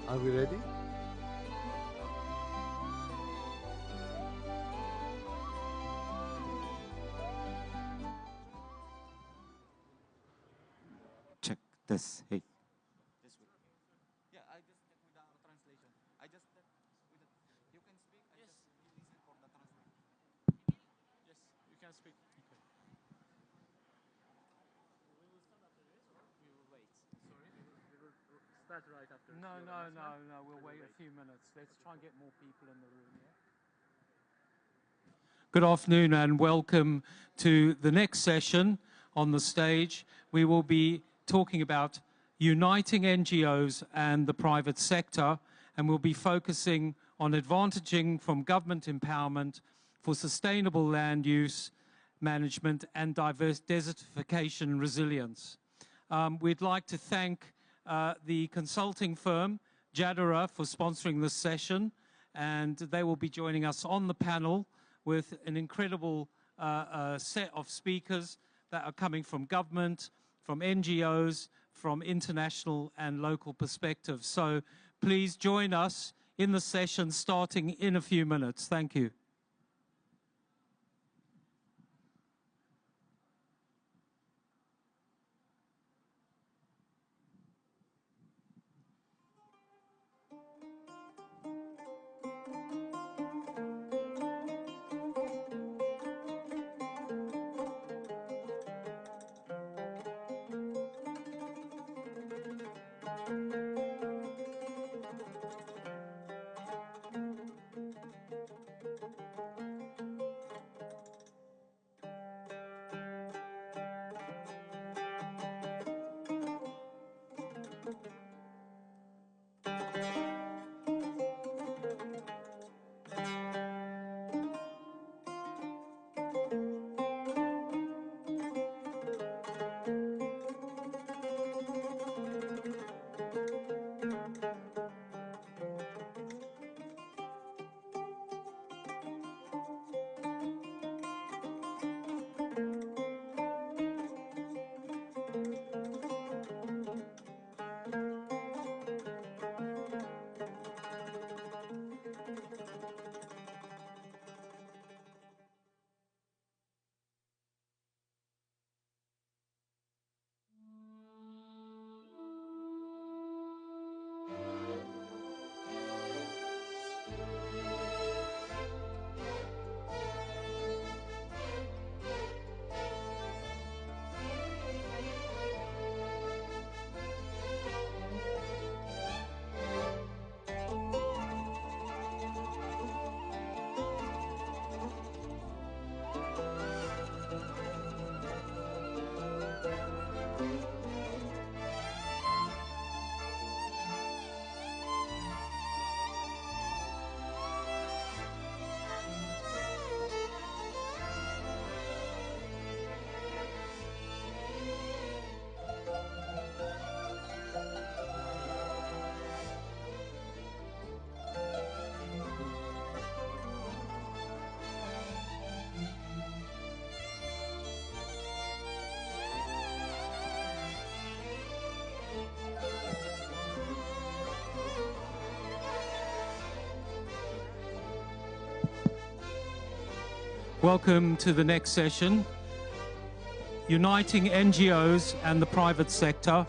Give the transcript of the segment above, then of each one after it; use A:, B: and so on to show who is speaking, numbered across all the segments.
A: Are we ready?
B: Check this. Hey.
C: This way. Yeah, I just check with the translation. I just check with the, you can speak. I just listen for the translation.
D: Yes, you can speak. Okay. We will start after this, or we will wait. Sorry, we will start right after. No. We'll wait a few minutes. Let's try and get more people in the room. Yeah?
E: Good afternoon and welcome to the next session on the stage. We will be talking about uniting NGOs and the private sector, and we'll be focusing on advantaging from government empowerment for sustainable land use management and diverse desertification resilience. We'd like to thank the consulting firm Jadarah for sponsoring this session, and they will be joining us on the panel with an incredible set of speakers that are coming from government, from NGOs, from international and local perspectives. So please join us in the session starting in a few minutes. Thank you. Welcome to the next session, Uniting NGOs and the Private Sector,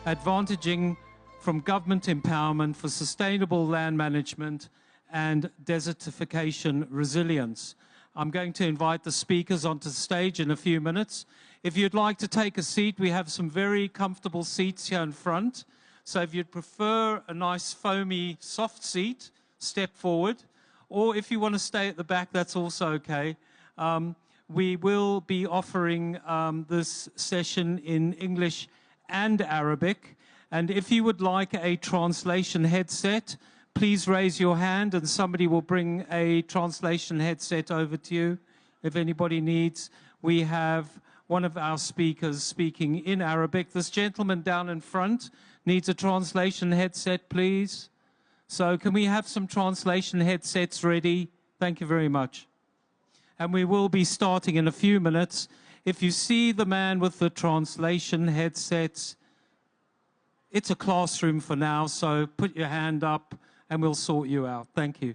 E: Advantaging from Government Empowerment for Sustainable Land Management and Desertification Resilience. I'm going to invite the speakers onto the stage in a few minutes. If you'd like to take a seat, we have some very comfortable seats here in front. So if you'd prefer a nice foamy soft seat, step forward. Or if you want to stay at the back, that's also okay. We will be offering this session in English and Arabic. And if you would like a translation headset, please raise your hand and somebody will bring a translation headset over to you. If anybody needs, we have one of our speakers speaking in Arabic. This gentleman down in front needs a translation headset, please. So can we have some translation headsets ready? Thank you very much. And we will be starting in a few minutes. If you see the man with the translation headsets, it's a classroom for now, so put your hand up and we'll sort you out. Thank you.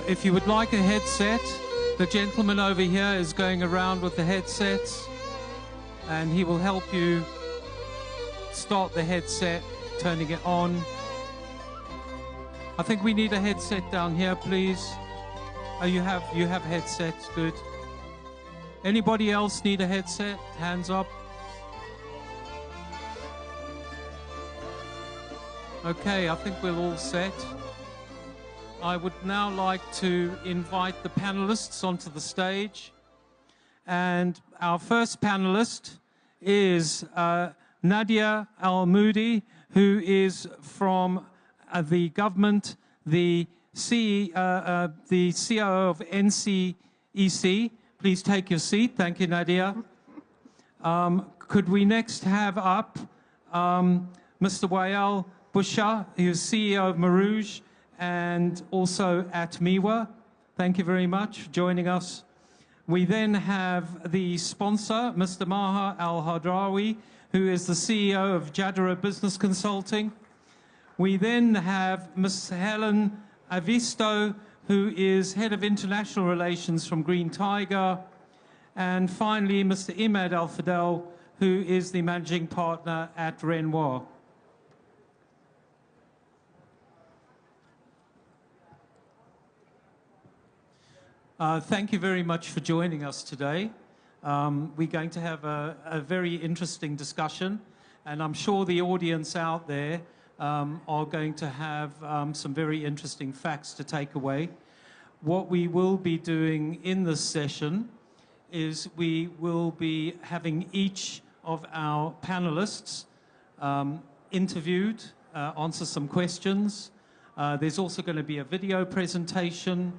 E: If you would like a headset, the gentleman over here is going around with the headsets and he will help you start the headset, turning it on. I think we need a headset down here, please. Oh, you have headsets, good. Anybody else need a headset? Hands up. Okay, I think we're all set. I would now like to invite the panelists onto the stage. And our first panelist is Nadia Al-Moudi, who is from the government, the COO of NCEC. Please take your seat. Thank you, Nadia. Could we next have up Mr. Wael Busha, who's CEO of Marouge, and also at MIWA. Thank you very much for joining us. We then have the sponsor, Mr. Maha Al-Hadrawi, who is the CEO of Jadarah Business Consulting. We then have Ms. Helen Avisto, who is Head of International Relations from Green Tiger. And finally, Mr. Imad Al-Fadel, who is the Managing Partner at Renoir. Thank you very much for joining us today. We're going to have a very interesting discussion, and I'm sure the audience out there are going to have some very interesting facts to take away. What we will be doing in this session is we will be having each of our panelists interviewed, answer some questions. There's also going to be a video presentation.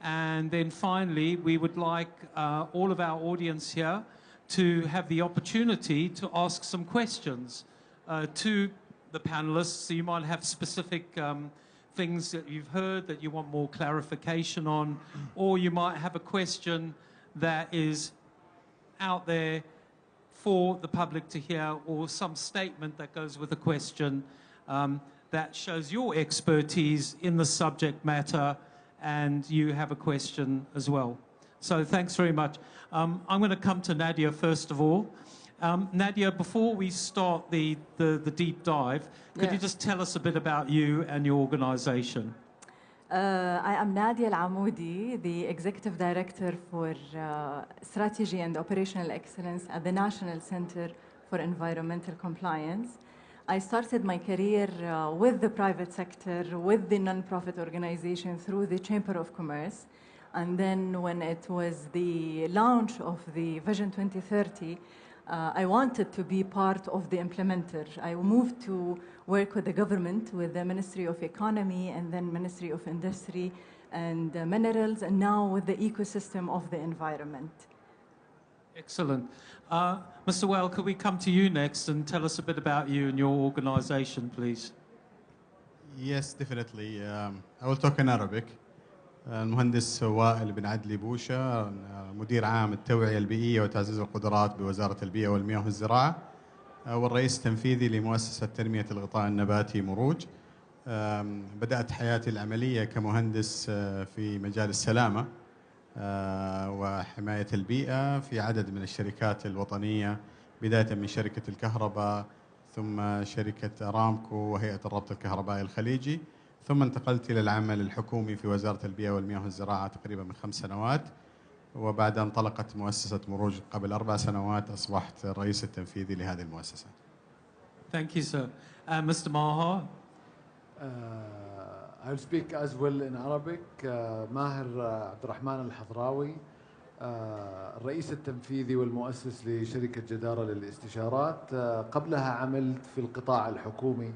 E: And then finally, we would like all of our audience here to have the opportunity to ask some questions to the panelists. So you might have specific things that you've heard that you want more clarification on, or you might have a question that is out there for the public to hear, or some statement that goes with a question that shows your expertise in the subject matter, and you have a question as well. So thanks very much. I'm going to come to Nadia first of all. Nadia, before we start the deep dive, could you just tell us a bit about you and your organization?
A: I am Nadia Al-Amoudi, the Executive Director for Strategy and Operational Excellence at the National Center for Environmental Compliance. I started my career with the private sector, with the non-profit organization through the Chamber of Commerce. And then when it was the launch of the Vision 2030, I wanted to be part of the implementer. I moved to work with the government, with the Ministry of Economy and then Ministry of Industry and Minerals, and now with the ecosystem of the environment.
E: Excellent. Mr. Well, could we come to you next and tell us a bit about you and your organization, please?
F: Yes, definitely. I will talk in Arabic. المهندس وائل بن عدلي بوشة، مدير عام التوعية البيئية وتعزيز القدرات بوزارة البيئة والمياه والزراعة، والرئيس التنفيذي لمؤسسة تنمية الغطاء النباتي مروج. بدأت حياتي العملية كمهندس في مجال السلامة وحماية البيئة في عدد من الشركات الوطنية، بداية من شركة الكهرباء ثم شركة أرامكو وهيئة الربط الكهربائي الخليجي، ثم انتقلت إلى العمل الحكومي في وزارة البيئة والمياه والزراعة تقريبا من 5 سنوات، وبعد انطلقت مؤسسة مروج قبل 4 سنوات أصبحت الرئيس التنفيذي لهذه المؤسسة.
E: Thank you, sir. Mr. Maha?
G: I'll speak as well in Arabic. ماهر عبد الرحمن الحضراوي، الرئيس التنفيذي والمؤسس لشركة جدارة للاستشارات. قبلها عملت في القطاع الحكومي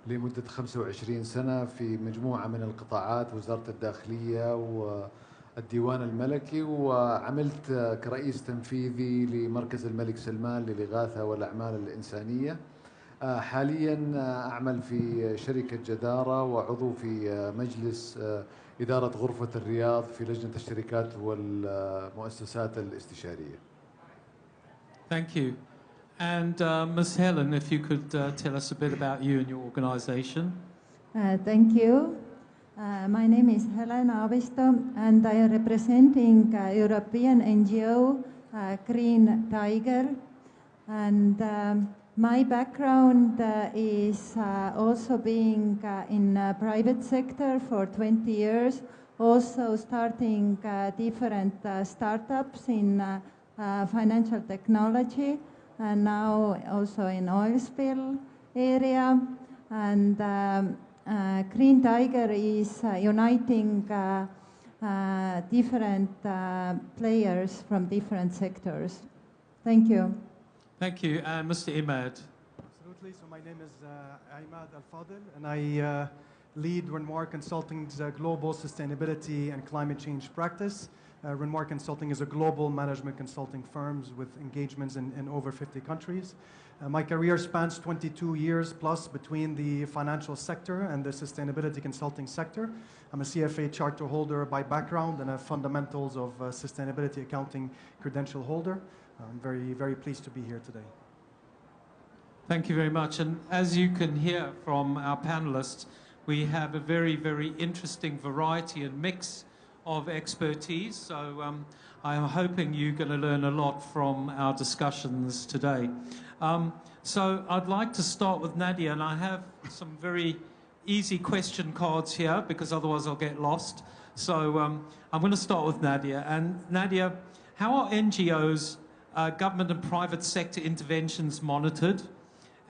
G: لمدة 25 سنة في مجموعة من القطاعات، وزارة الداخلية والديوان الملكي، وعملت كرئيس تنفيذي لمركز الملك سلمان للإغاثة والأعمال الإنسانية. حاليا أعمل في شركة جدارة وعضو في مجلس إدارة غرفة الرياض في لجنة الشركات والمؤسسات الاستشارية.
E: Thank you. And Ms. Helen, if you could tell us a bit about you and your organization.
H: Thank you. My name is Helen Avisto, and I am representing European NGO Green Tiger. And my background is also being in private sector for 20 years, also starting different startups in financial technology, and now also in oil spill area. And Green Tiger is uniting different players from different sectors. Thank you.
E: Thank you. Mr. Imad.
I: Absolutely. So my name is Imad Al-Fadil, and I lead Renoir Consulting's global sustainability and climate change practice. Renoir Consulting is a global management consulting firm with engagements in over 50 countries. My career spans 22 years plus between the financial sector and the sustainability consulting sector. I'm a CFA charter holder by background and a fundamentals of sustainability accounting credential holder. I'm very, very pleased to be here today.
E: Thank you very much. And as you can hear from our panelists, we have a very, very interesting variety and mix of expertise. So I'm hoping you're going to learn a lot from our discussions today. So I'd like to start with Nadia, and I have some very easy question cards here because otherwise I'll get lost. So I'm going to start with Nadia. And Nadia, how are NGOs, government and private sector interventions monitored?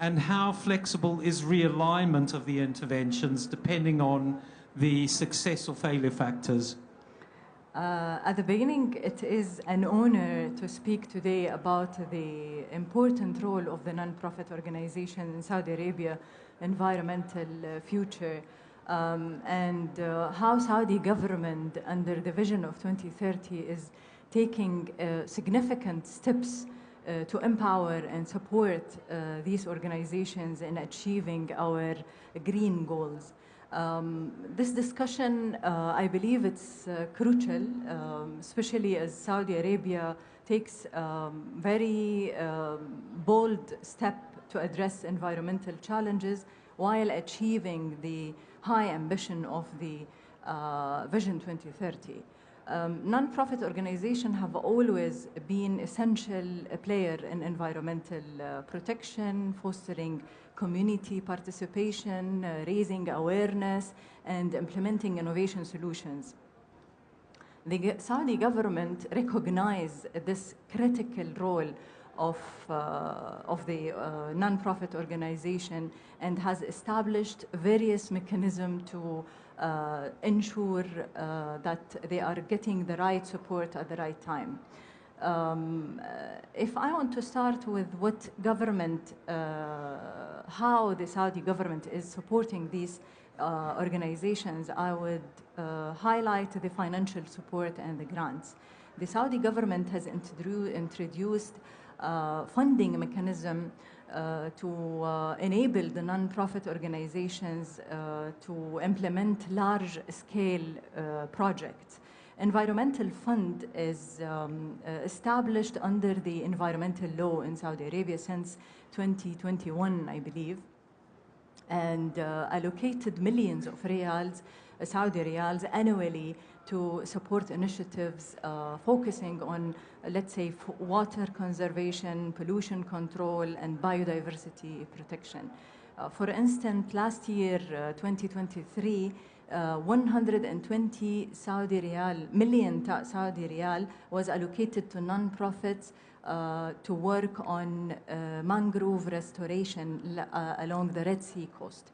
E: And how flexible is realignment of the interventions depending on the success or failure factors?
A: At the beginning, it is an honor to speak today about the important role of the non-profit organization in Saudi Arabia, environmental future, and how Saudi government under the vision of 2030 is taking significant steps to empower and support these organizations in achieving our green goals. This discussion, I believe it's crucial, especially as Saudi Arabia takes very bold step to address environmental challenges while achieving the high ambition of the Vision 2030. Non-profit organizations have always been essential player in environmental protection, fostering community participation, raising awareness, and implementing innovation solutions. The Saudi government recognizes this critical role of the non-profit organization and has established various mechanisms to ensure that they are getting the right support at the right time. If I want to start with what government, how the Saudi government is supporting these organizations, I would highlight the financial support and the grants. The Saudi government has introduced funding mechanism to enable the non-profit organizations to implement large-scale projects. Environmental fund is established under the environmental law in Saudi Arabia since 2021, I believe, and allocated millions of riyals, Saudi riyals, annually to support initiatives focusing on, let's say, water conservation, pollution control, and biodiversity protection. For instance, last year, 2023, 120 million Saudi riyal was allocated to non-profits to work on mangrove restoration along the Red Sea coast,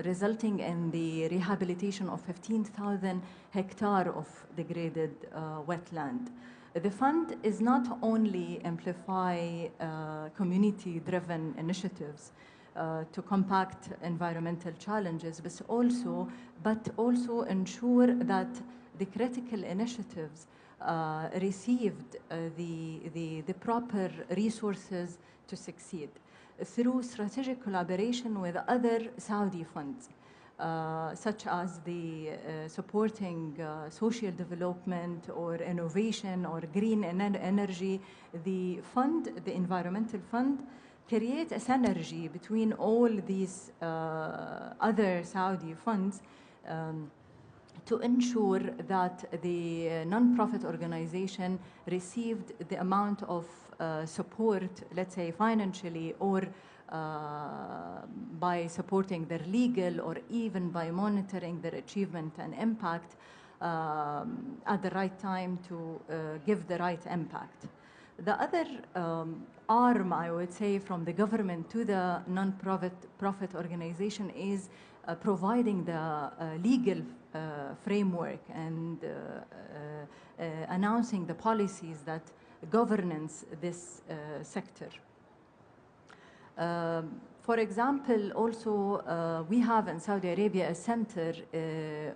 A: resulting in the rehabilitation of 15,000 hectares of degraded wetland. The fund is not only amplify community-driven initiatives to combat environmental challenges, but also ensure that the critical initiatives received the proper resources to succeed through strategic collaboration with other Saudi funds, such as the supporting social development or innovation or green energy. The fund, the environmental fund, create a synergy between all these other Saudi funds to ensure that the non-profit organization received the amount of support, let's say financially, or by supporting their legal, or even by monitoring their achievement and impact at the right time to give the right impact. The other arm, I would say, from the government to the non-profit organization is providing the legal framework and announcing the policies that governance this sector. For example, also we have in Saudi Arabia a center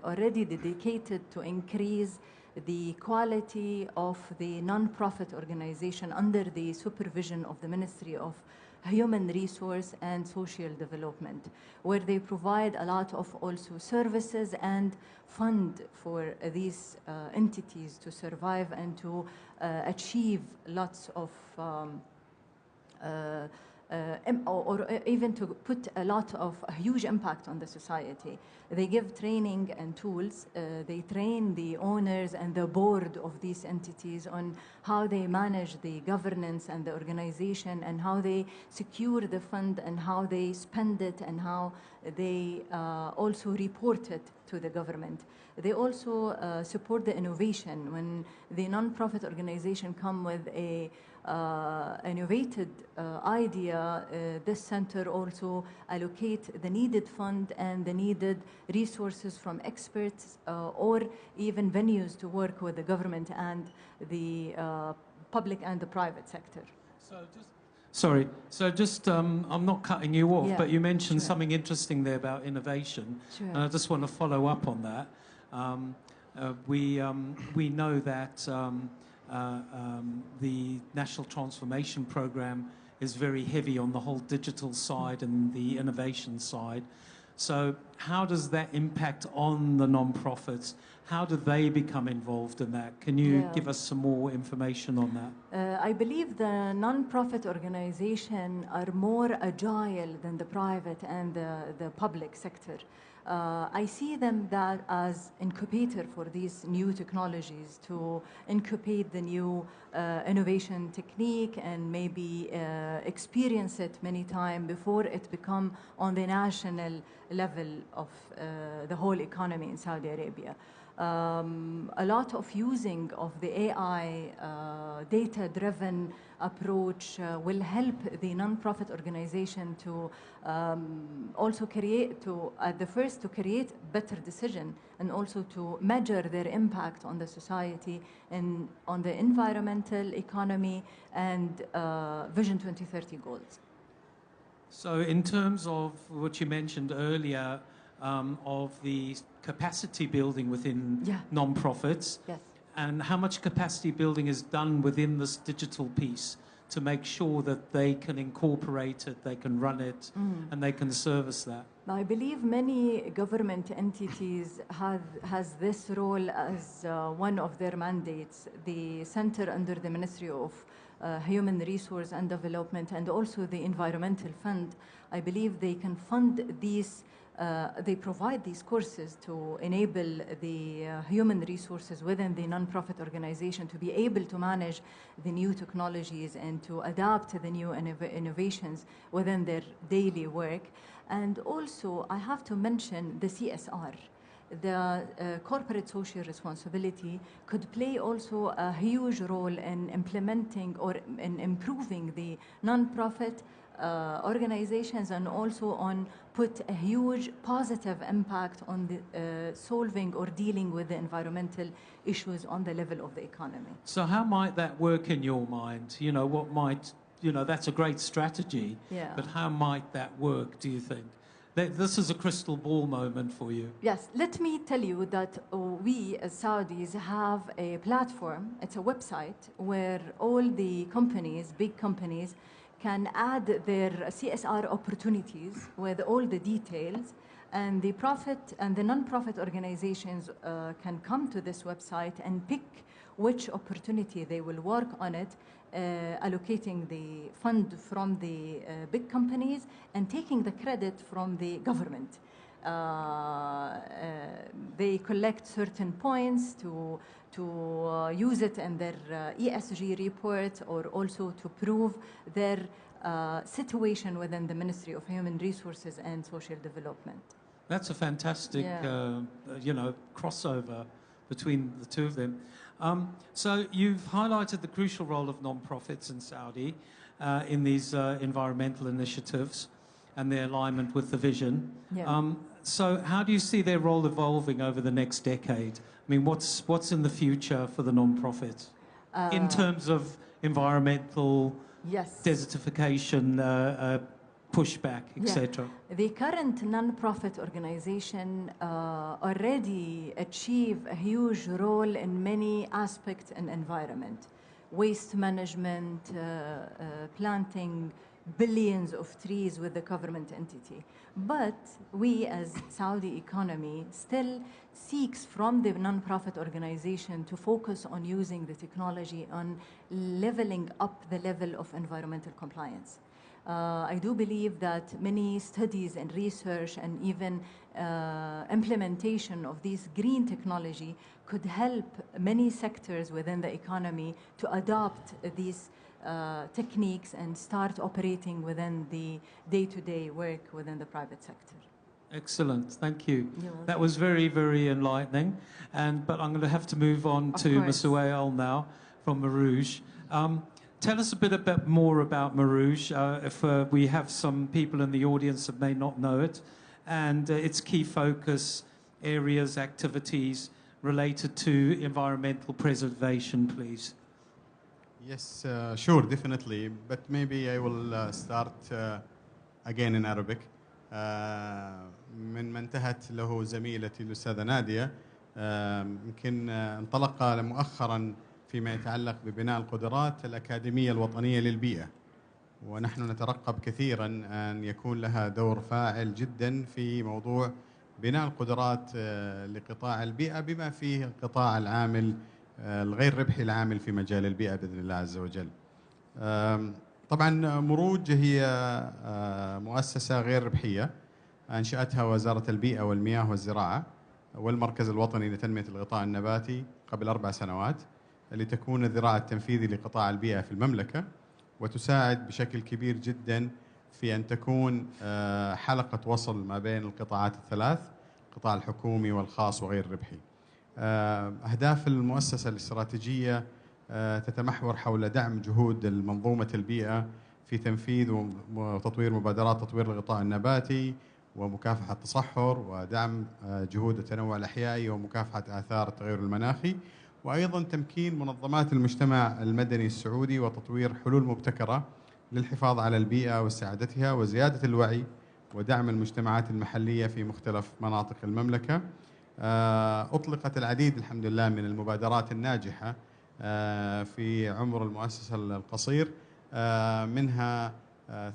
A: already dedicated to increase the quality of the non-profit organization under the supervision of the Ministry of Human Resource and Social Development, where they provide a lot of also services and fund for these entities to survive and to achieve lots of or even to put a huge impact on the society. They give training and tools. They train the owners and the board of these entities on how they manage the governance and the organization, and how they secure the fund, and how they spend it, and how they also report it to the government. They also support the innovation. When the non-profit organization come with a innovative idea, this center also allocate the needed fund and the needed resources from experts or even venues to work with the government and the public and the private sector.
E: I'm not cutting you off,
A: Yeah,
E: but you mentioned
A: sure.
E: something interesting there about innovation,
A: Sure.
E: and I just want to follow up on that. We know that the National Transformation Program is very heavy on the whole digital side and the innovation side. So how does that impact on the non-profits? How do they become involved in that? Can you give us some more information on that?
A: I believe the non-profit organizations are more agile than the private and the public sector. I see them that as incubator for these new technologies, to incubate the new innovation technique and maybe experience it many times before it become on the national level of the whole economy in Saudi Arabia. A lot of using of the AI data-driven approach will help the non-profit organization to also create, at the first, to create better decision and also to measure their impact on the society and on the environmental, economy, and Vision 2030 goals.
E: So in terms of what you mentioned earlier, of the capacity building within non-profits,
A: yes,
E: and how much capacity building is done within this digital piece to make sure that they can incorporate it, they can run it, and they can service that?
A: I believe many government entities has this role as one of their mandates. The center under the Ministry of Human Resource and Development and also the Environmental Fund, I believe they can fund these, they provide these courses to enable the human resources within the non-profit organization to be able to manage the new technologies and to adapt to the new innovations within their daily work. And also, I have to mention the CSR. The corporate social responsibility could play also a huge role in implementing or in improving the non-profit organizations and also on put a huge positive impact on the solving or dealing with the environmental issues on the level of the economy.
E: So how might that work in your mind? You know, what might, you know, that's a great strategy, but how might that work, do you think? This is a crystal ball moment for you.
A: Yes, let me tell you that we as Saudis have a platform, it's a website where all the companies, big companies, can add their CSR opportunities with all the details, and the profit and the non-profit organizations can come to this website and pick which opportunity they will work on it, allocating the fund from the big companies and taking the credit from the government. They collect certain points to use it in their ESG report or also to prove their situation within the Ministry of Human Resources and Social Development.
E: That's a fantastic, you know, crossover between the two of them. So you've highlighted the crucial role of non-profits in Saudi in these environmental initiatives and their alignment with the vision. So how do you see their role evolving over the next decade? I mean, what's in the future for the non-profits in terms of environmental desertification, pushback, etc.?
A: The current non-profit organization already achieve a huge role in many aspects in environment. Waste management, planting billions of trees with the government entity. But we as Saudi economy still seeks from the non-profit organization to focus on using the technology on leveling up the level of environmental compliance. I do believe that many studies and research and even implementation of this green technology could help many sectors within the economy to adopt these techniques and start operating within the day-to-day work within the private sector.
E: Excellent, thank you. That was very, very enlightening. But I'm going to have to move on to Masuel now from Marouge. Tell us a bit more about Marouge, if we have some people in the audience that may not know it, and its key focus areas, activities related to environmental preservation, please.
F: Yes, sure, definitely. But maybe I will start again in Arabic. من ما انتهت له زميلتي الأستاذة نادية يمكن انطلق مؤخرا فيما يتعلق ببناء القدرات الأكاديمية الوطنية للبيئة، ونحن نترقب كثيرا أن يكون لها دور فاعل جدا في موضوع بناء القدرات لقطاع البيئة بما فيه القطاع العامل الغير ربحي العامل في مجال البيئة بإذن الله عز وجل. طبعا مروج هي مؤسسة غير ربحية أنشأتها وزارة البيئة والمياه والزراعة والمركز الوطني لتنمية الغطاء النباتي قبل 4 سنوات لتكون الذراع التنفيذي لقطاع البيئة في المملكة، وتساعد بشكل كبير جدا في أن تكون حلقة وصل ما بين القطاعات الثلاث، القطاع الحكومي والخاص وغير الربحي. أهداف المؤسسة الاستراتيجية تتمحور حول دعم جهود منظومة البيئة في تنفيذ وتطوير مبادرات تطوير الغطاء النباتي ومكافحة التصحر، ودعم جهود التنوع الأحيائي ومكافحة آثار التغير المناخي، وأيضا تمكين منظمات المجتمع المدني السعودي وتطوير حلول مبتكرة للحفاظ على البيئة واستعادتها وزيادة الوعي ودعم المجتمعات المحلية في مختلف مناطق المملكة. أطلقت العديد الحمد لله من المبادرات الناجحة في عمر المؤسسة القصير، منها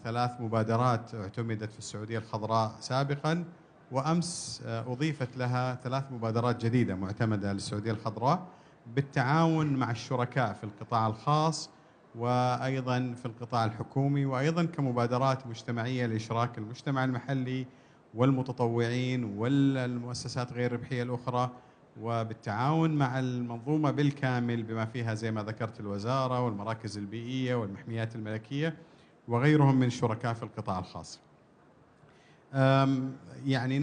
F: 3 مبادرات اعتمدت في السعودية الخضراء سابقا، وأمس أضيفت لها 3 مبادرات جديدة معتمدة للسعودية الخضراء بالتعاون مع الشركاء في القطاع الخاص وأيضا في القطاع الحكومي، وأيضا كمبادرات مجتمعية لإشراك المجتمع المحلي والمتطوعين والمؤسسات غير الربحية الأخرى، وبالتعاون مع المنظومة بالكامل بما فيها زي ما ذكرت الوزارة والمراكز البيئية والمحميات الملكية وغيرهم من الشركاء في القطاع الخاص. يعني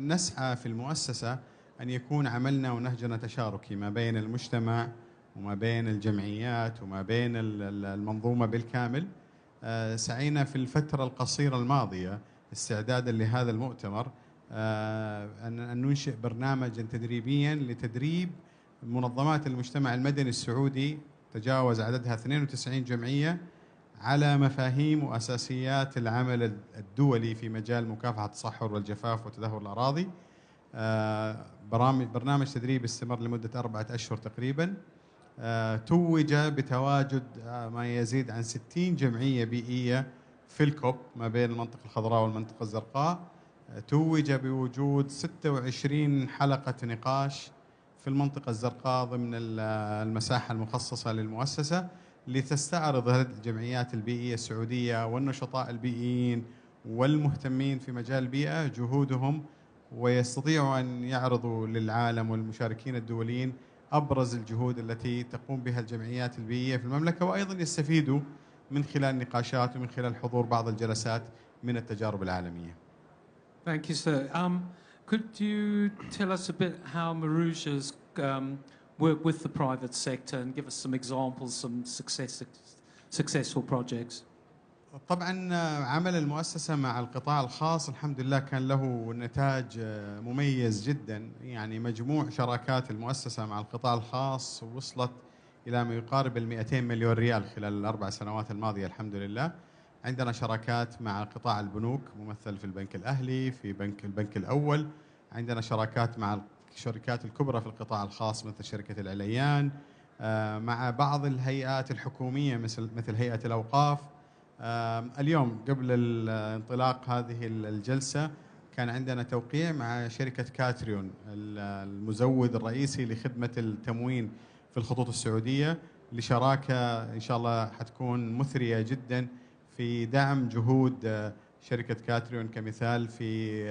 F: نسعى في المؤسسة أن يكون عملنا ونهجنا تشاركي ما بين المجتمع وما بين الجمعيات وما بين المنظومة بالكامل. سعينا في الفترة القصيرة الماضية استعدادا لهذا المؤتمر أن ننشئ برنامجا تدريبيا لتدريب منظمات المجتمع المدني السعودي تجاوز عددها 92 جمعية على مفاهيم وأساسيات العمل الدولي في مجال مكافحة التصحر والجفاف وتدهور الأراضي. برنامج تدريب استمر لمدة 4 أشهر تقريبا، توج بتواجد ما يزيد عن 60 جمعية بيئية في الكوب ما بين المنطقة الخضراء والمنطقة الزرقاء، توج بوجود 26 حلقة نقاش في المنطقة الزرقاء ضمن المساحة المخصصة للمؤسسة لتستعرض هذه الجمعيات البيئية السعودية والنشطاء البيئيين والمهتمين في مجال البيئة جهودهم، ويستطيعوا أن يعرضوا للعالم والمشاركين الدوليين أبرز الجهود التي تقوم بها الجمعيات البيئية في المملكة، وأيضا يستفيدوا من خلال نقاشات ومن خلال حضور بعض الجلسات من التجارب العالمية.
E: Thank you, sir. Could you tell us a bit how Maruja's work with the private sector and give us some examples, some successful projects?
F: طبعا عمل المؤسسة مع القطاع الخاص الحمد لله كان له نتاج مميز جدا، يعني مجموع شراكات المؤسسة مع القطاع الخاص وصلت إلى ما يقارب 200 مليون ريال خلال ال4 سنوات الماضية الحمد لله. عندنا شراكات مع قطاع البنوك ممثل في البنك الأهلي، في البنك الأول، عندنا شراكات مع الشركات الكبرى في القطاع الخاص مثل شركة العليان، مع بعض الهيئات الحكومية مثل هيئة الأوقاف. اليوم قبل انطلاق هذه الجلسة كان عندنا توقيع مع شركة كاتريون المزود الرئيسي لخدمة التموين في الخطوط السعودية لشراكة إن شاء الله حتكون مثرية جدا في دعم جهود شركة كاتريون كمثال في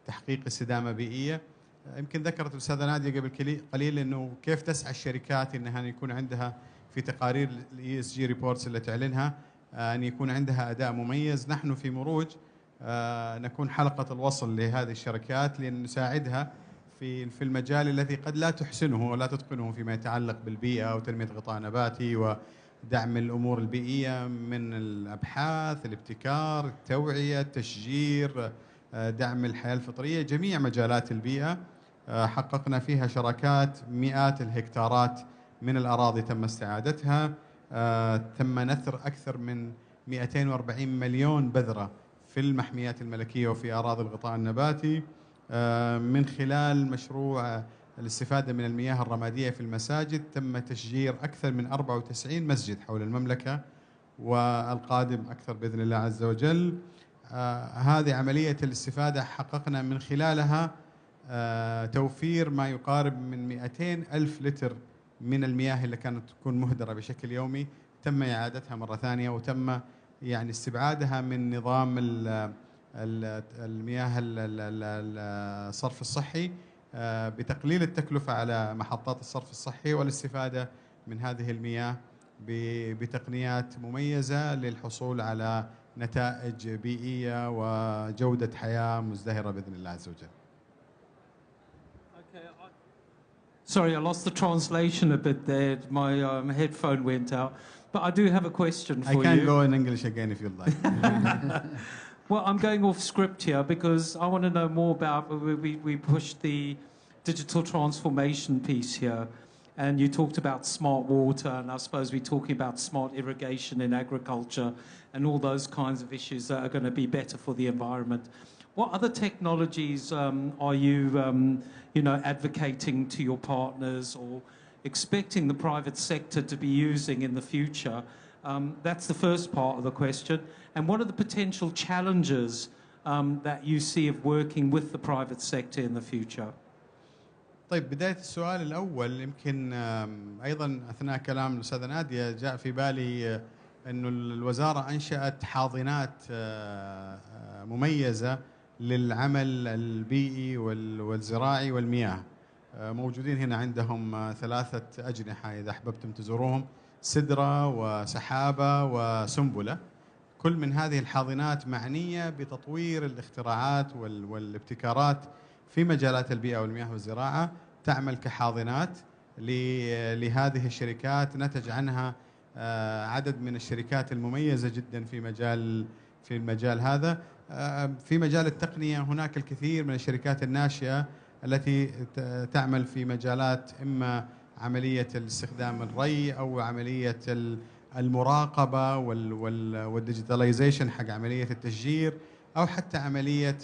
F: تحقيق استدامة بيئية. يمكن ذكرت الأستاذة نادية قبل قليل أنه كيف تسعى الشركات أنها يكون عندها في تقارير ESG reports اللي تعلنها أن يكون عندها أداء مميز. نحن في مروج نكون حلقة الوصل لهذه الشركات لأن نساعدها في المجال الذي قد لا تحسنه ولا تتقنه فيما يتعلق بالبيئة وتنمية غطاء نباتي ودعم الأمور البيئية من الأبحاث، الابتكار، التوعية، التشجير، دعم الحياة الفطرية، جميع مجالات البيئة. حققنا فيها شراكات مئات الهكتارات من الأراضي تم استعادتها، تم نثر أكثر من 240 مليون بذرة في المحميات الملكية وفي أراضي الغطاء النباتي، من خلال مشروع الاستفادة من المياه الرمادية في المساجد تم تشجير أكثر من 94 مسجد حول المملكة، والقادم أكثر بإذن الله عز وجل. هذه عملية الاستفادة حققنا من خلالها توفير ما يقارب من 200 ألف لتر من المياه اللي كانت تكون مهدرة بشكل يومي، تم إعادتها مرة ثانية وتم يعني استبعادها من نظام المياه الصرف الصحي بتقليل التكلفة على محطات الصرف الصحي والاستفادة من هذه المياه بتقنيات مميزة للحصول على نتائج بيئية وجودة حياة مزدهرة بإذن الله عز وجل.
E: Sorry, I lost the translation a bit there. My headphone went out. But I do have a question for you.
F: I can go in English again if you'd like.
E: Well, I'm going off script here because I want to know more about, we pushed the digital transformation piece here, and you talked about smart water, and I suppose we're talking about smart irrigation in agriculture and all those kinds of issues that are going to be better for the environment. What other technologies are you, advocating to your partners or expecting the private sector to be using in the future? That's the first part of the question. And what are the potential challenges that you see of working with the private sector in the future?
F: طيب بداية السؤال الأول يمكن أيضا أثناء كلام الأستاذة نادية جاء في بالي أنه الوزارة أنشأت حاضنات مميزة للعمل البيئي والزراعي والمياه. موجودين هنا عندهم 3 أجنحة إذا أحببتم تزوروهم، سدرة وسحابة وسنبلة. كل من هذه الحاضنات معنية بتطوير الاختراعات والابتكارات في مجالات البيئة والمياه والزراعة، تعمل كحاضنات لهذه الشركات. نتج عنها عدد من الشركات المميزة جدا في المجال هذا. في مجال التقنية هناك الكثير من الشركات الناشئة التي تعمل في مجالات إما عملية استخدام الري أو عملية المراقبة والديجيتاليزيشن حق عملية التشجير، أو حتى عملية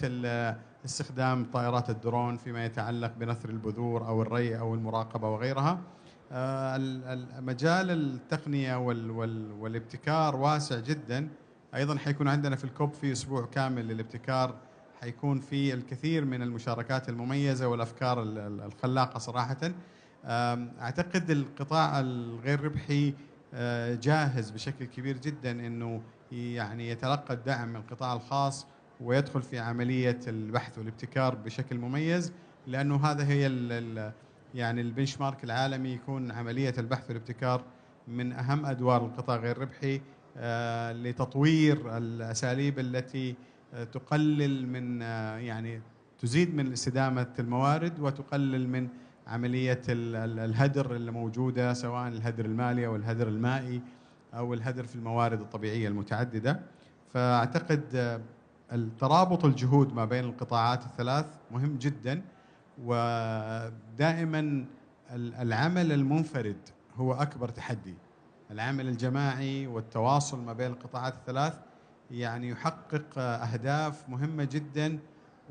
F: استخدام طائرات الدرون فيما يتعلق بنثر البذور أو الري أو المراقبة وغيرها. مجال التقنية والابتكار واسع جدا. أيضا حيكون عندنا في الكوب في أسبوع كامل للابتكار، حيكون في الكثير من المشاركات المميزة والأفكار الخلاقة صراحة. أعتقد القطاع الغير ربحي جاهز بشكل كبير جدا أنه يعني يتلقى الدعم من القطاع الخاص ويدخل في عملية البحث والابتكار بشكل مميز، لأنه هذا هي يعني البنش مارك العالمي، يكون عملية البحث والابتكار من أهم أدوار القطاع غير ربحي لتطوير الأساليب التي تقلل من يعني تزيد من استدامة الموارد وتقلل من عملية الهدر اللي موجودة، سواء الهدر المالي أو الهدر المائي أو الهدر في الموارد الطبيعية المتعددة. فأعتقد الترابط الجهود ما بين القطاعات الثلاث مهم جدا، ودائما العمل المنفرد هو أكبر تحدي. العمل الجماعي والتواصل ما بين القطاعات الثلاث يعني يحقق أهداف مهمة جدا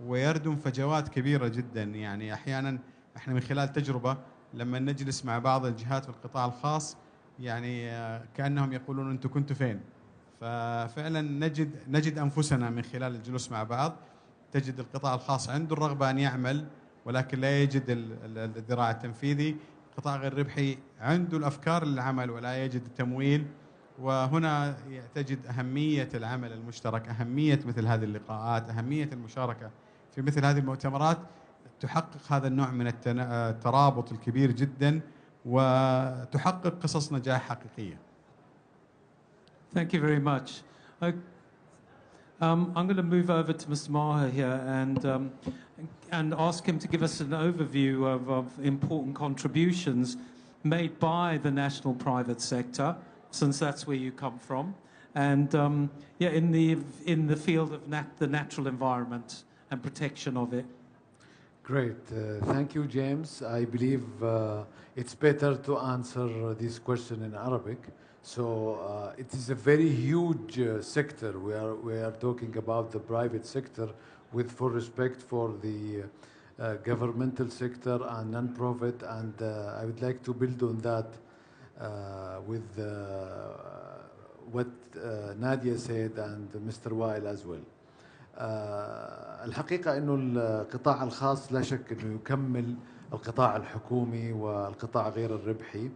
F: ويردم فجوات كبيرة جدا. يعني أحيانا احنا من خلال تجربة لما نجلس مع بعض الجهات في القطاع الخاص يعني كأنهم يقولون أنتم كنتوا فين؟ ففعلا نجد أنفسنا من خلال الجلوس مع بعض. تجد القطاع الخاص عنده الرغبة أن يعمل ولكن لا يجد الذراع التنفيذي. القطاع غير ربحي عنده الأفكار للعمل ولا يجد التمويل. وهنا تجد أهمية العمل المشترك، أهمية مثل هذه اللقاءات، أهمية المشاركة في مثل هذه المؤتمرات، تحقق هذا النوع من الترابط الكبير جدا وتحقق قصص نجاح حقيقية.
E: Thank you very much. I'm going to move over to Mr. Maher here and ask him to give us an overview of important contributions made by the national private sector, since that's where you come from, and in the field of the natural environment and protection of it.
G: Great. Thank you, James. I believe it's better to answer this question in Arabic. So it is a very huge sector. We are talking about the private sector with full respect for the governmental sector and non-profit, and I would like to build on that with what Nadia said and Mr. Wael as well. الحقيقة إنه القطاع الخاص لا شك إنه يكمل القطاع الحكومي والقطاع غير الربحي،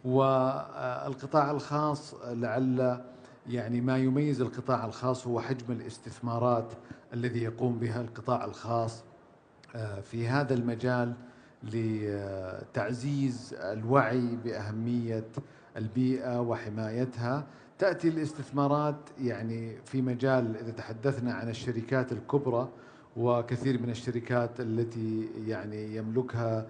G: والقطاع الخاص لعل يعني ما يميز القطاع الخاص هو حجم الاستثمارات الذي يقوم بها القطاع الخاص في هذا المجال لتعزيز الوعي بأهمية البيئة وحمايتها. تأتي الاستثمارات يعني في مجال، إذا تحدثنا عن الشركات الكبرى وكثير من الشركات التي يعني يملكها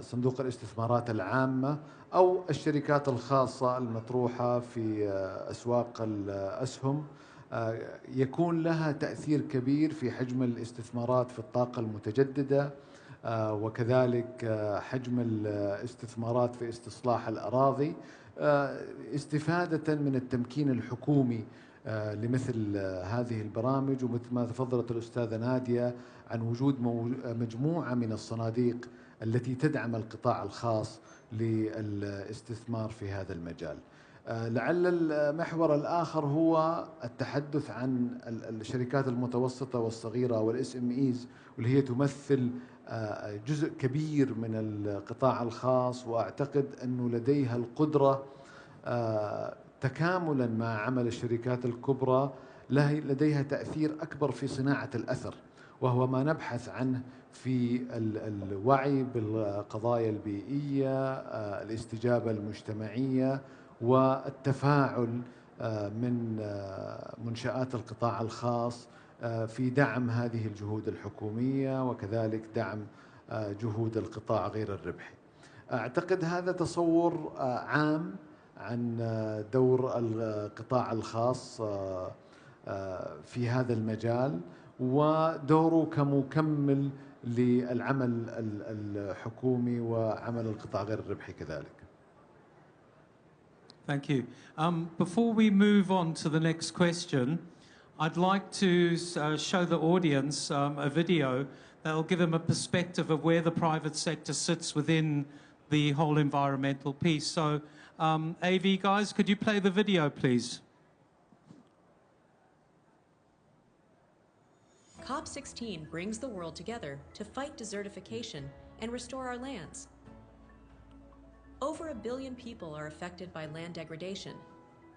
G: صندوق الاستثمارات العامة أو الشركات الخاصة المطروحة في أسواق الأسهم، يكون لها تأثير كبير في حجم الاستثمارات في الطاقة المتجددة، وكذلك حجم الاستثمارات في استصلاح الأراضي، استفادة من التمكين الحكومي لمثل هذه البرامج. ومثل ما تفضلت الأستاذة نادية عن وجود مجموعة من الصناديق التي تدعم القطاع الخاص للاستثمار في هذا المجال. لعل المحور الآخر هو التحدث عن الشركات المتوسطة والصغيرة والSMEs، واللي هي تمثل جزء كبير من القطاع الخاص، وأعتقد أنه لديها القدرة تكاملا مع عمل الشركات الكبرى لديها تأثير أكبر في صناعة الأثر، وهو ما نبحث عنه في الوعي بالقضايا البيئية، الاستجابة المجتمعية، والتفاعل من منشآت القطاع الخاص في دعم هذه الجهود الحكومية، وكذلك دعم جهود القطاع غير الربحي. أعتقد هذا تصور عام عن دور القطاع الخاص في هذا المجال ودوره كمكمل للعمل الحكومي وعمل القطاع غير الربحي كذلك.
E: Thank you. Before we move on to the next question, I'd like to show the audience a video that will give them a perspective of where the private sector sits within the whole environmental piece. So, AV guys, could you play the video, please?
J: COP16 brings the world together to fight desertification and restore our lands. Over 1 billion people are affected by land degradation.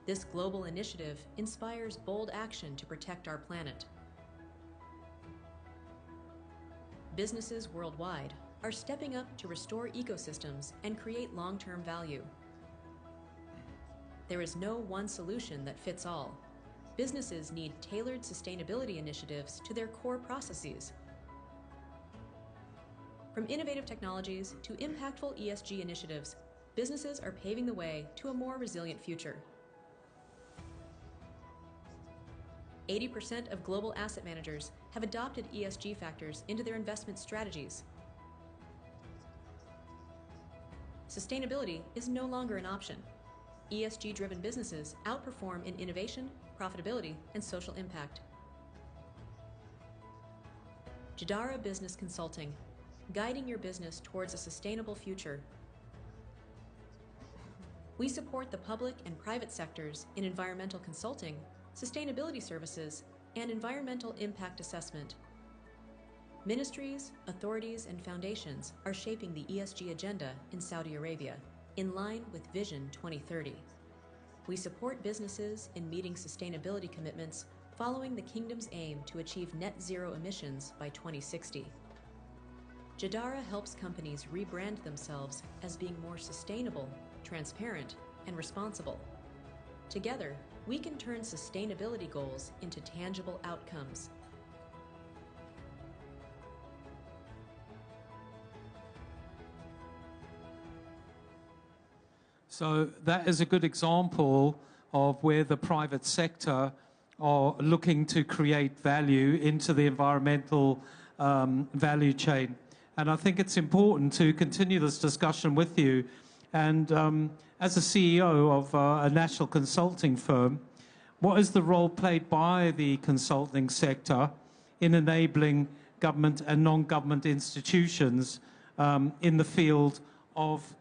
J: This global initiative inspires bold action to protect our planet. Businesses worldwide are stepping up to restore ecosystems and create long-term value. There is no one solution that fits all. Businesses need tailored sustainability initiatives to their core processes. From innovative technologies to impactful ESG initiatives, businesses are paving the way to a more resilient future. 80% of global asset managers have adopted ESG factors into their investment strategies. Sustainability is no longer an option. ESG-driven businesses outperform in innovation, profitability, and social impact. Jadarah Business Consulting, guiding your business towards a sustainable future. We support the public and private sectors in environmental consulting, sustainability services, and environmental impact assessment. Ministries, authorities, and foundations are shaping the ESG agenda in Saudi Arabia, in line with Vision 2030. We support businesses in meeting sustainability commitments following the Kingdom's aim to achieve net zero emissions by 2060. Jadarah helps companies rebrand themselves as being more sustainable, transparent, and responsible. Together, we can turn sustainability goals into tangible outcomes.
E: So that is a good example of where the private sector are looking to create value into the environmental value chain. And I think it's important to continue this discussion with you. And as a CEO of a national consulting firm, what is the role played by the consulting sector in enabling government and non-government institutions in the field of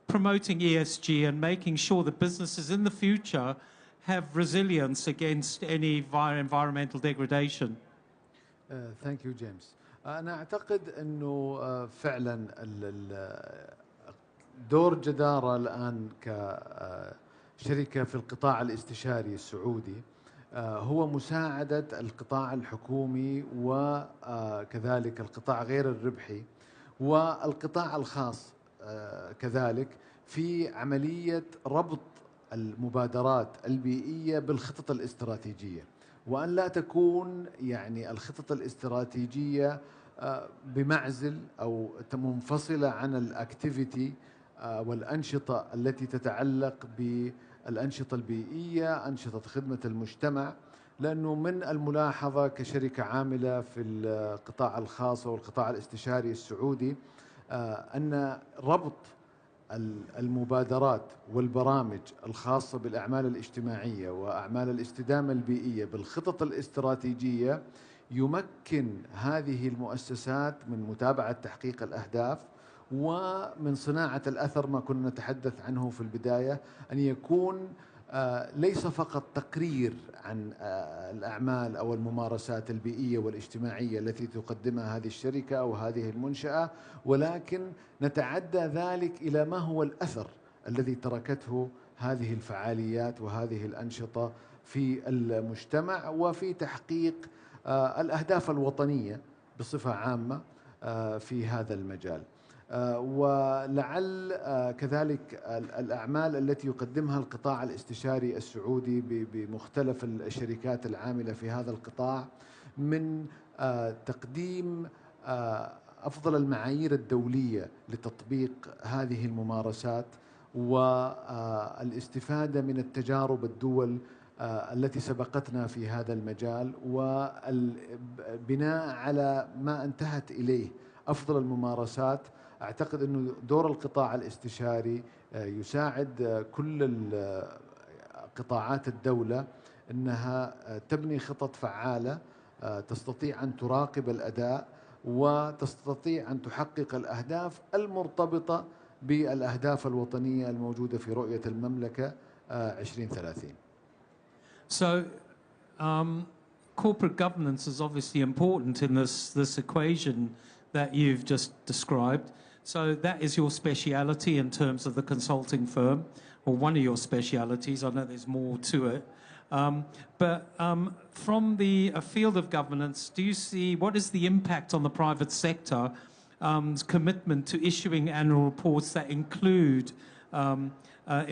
E: promoting ESG and making sure that businesses in the future have resilience against any environmental degradation?
G: Thank you, James. أنا أعتقد أنه فعلا دور جدارة الآن كشركة في القطاع الاستشاري السعودي هو مساعدة القطاع الحكومي وكذلك القطاع غير الربحي والقطاع الخاص كذلك في عملية ربط المبادرات البيئية بالخطط الاستراتيجية، وأن لا تكون يعني الخطط الاستراتيجية بمعزل أو منفصلة عن الأكتيفيتي والأنشطة التي تتعلق بالأنشطة البيئية، أنشطة خدمة المجتمع. لأنه من الملاحظة كشركة عاملة في القطاع الخاص والقطاع الاستشاري السعودي أن ربط المبادرات والبرامج الخاصة بالأعمال الاجتماعية وأعمال الاستدامة البيئية بالخطط الاستراتيجية يمكن هذه المؤسسات من متابعة تحقيق الأهداف ومن صناعة الأثر، ما كنا نتحدث عنه في البداية، أن يكون ليس فقط تقرير عن الأعمال أو الممارسات البيئية والاجتماعية التي تقدمها هذه الشركة أو هذه المنشأة، ولكن نتعدى ذلك إلى ما هو الأثر الذي تركته هذه الفعاليات وهذه الأنشطة في المجتمع وفي تحقيق الأهداف الوطنية بصفة عامة في هذا المجال. ولعل كذلك الأعمال التي يقدمها القطاع الاستشاري السعودي بمختلف الشركات العاملة في هذا القطاع من تقديم أفضل المعايير الدولية لتطبيق هذه الممارسات والاستفادة من التجارب الدول التي سبقتنا في هذا المجال والبناء على ما انتهت إليه أفضل الممارسات. أعتقد أنه دور القطاع الاستشاري يساعد كل قطاعات الدولة أنها تبني خطط فعالة تستطيع أن تراقب الأداء وتستطيع أن تحقق الأهداف المرتبطة بالأهداف الوطنية الموجودة في رؤية المملكة 2030.
E: So, corporate governance is obviously important in this equation that you've just described. So that is your speciality in terms of the consulting firm, or one of your specialities. I know there's more to it. But from the field of governance, do you see what is the impact on the private sector commitment to issuing annual reports that include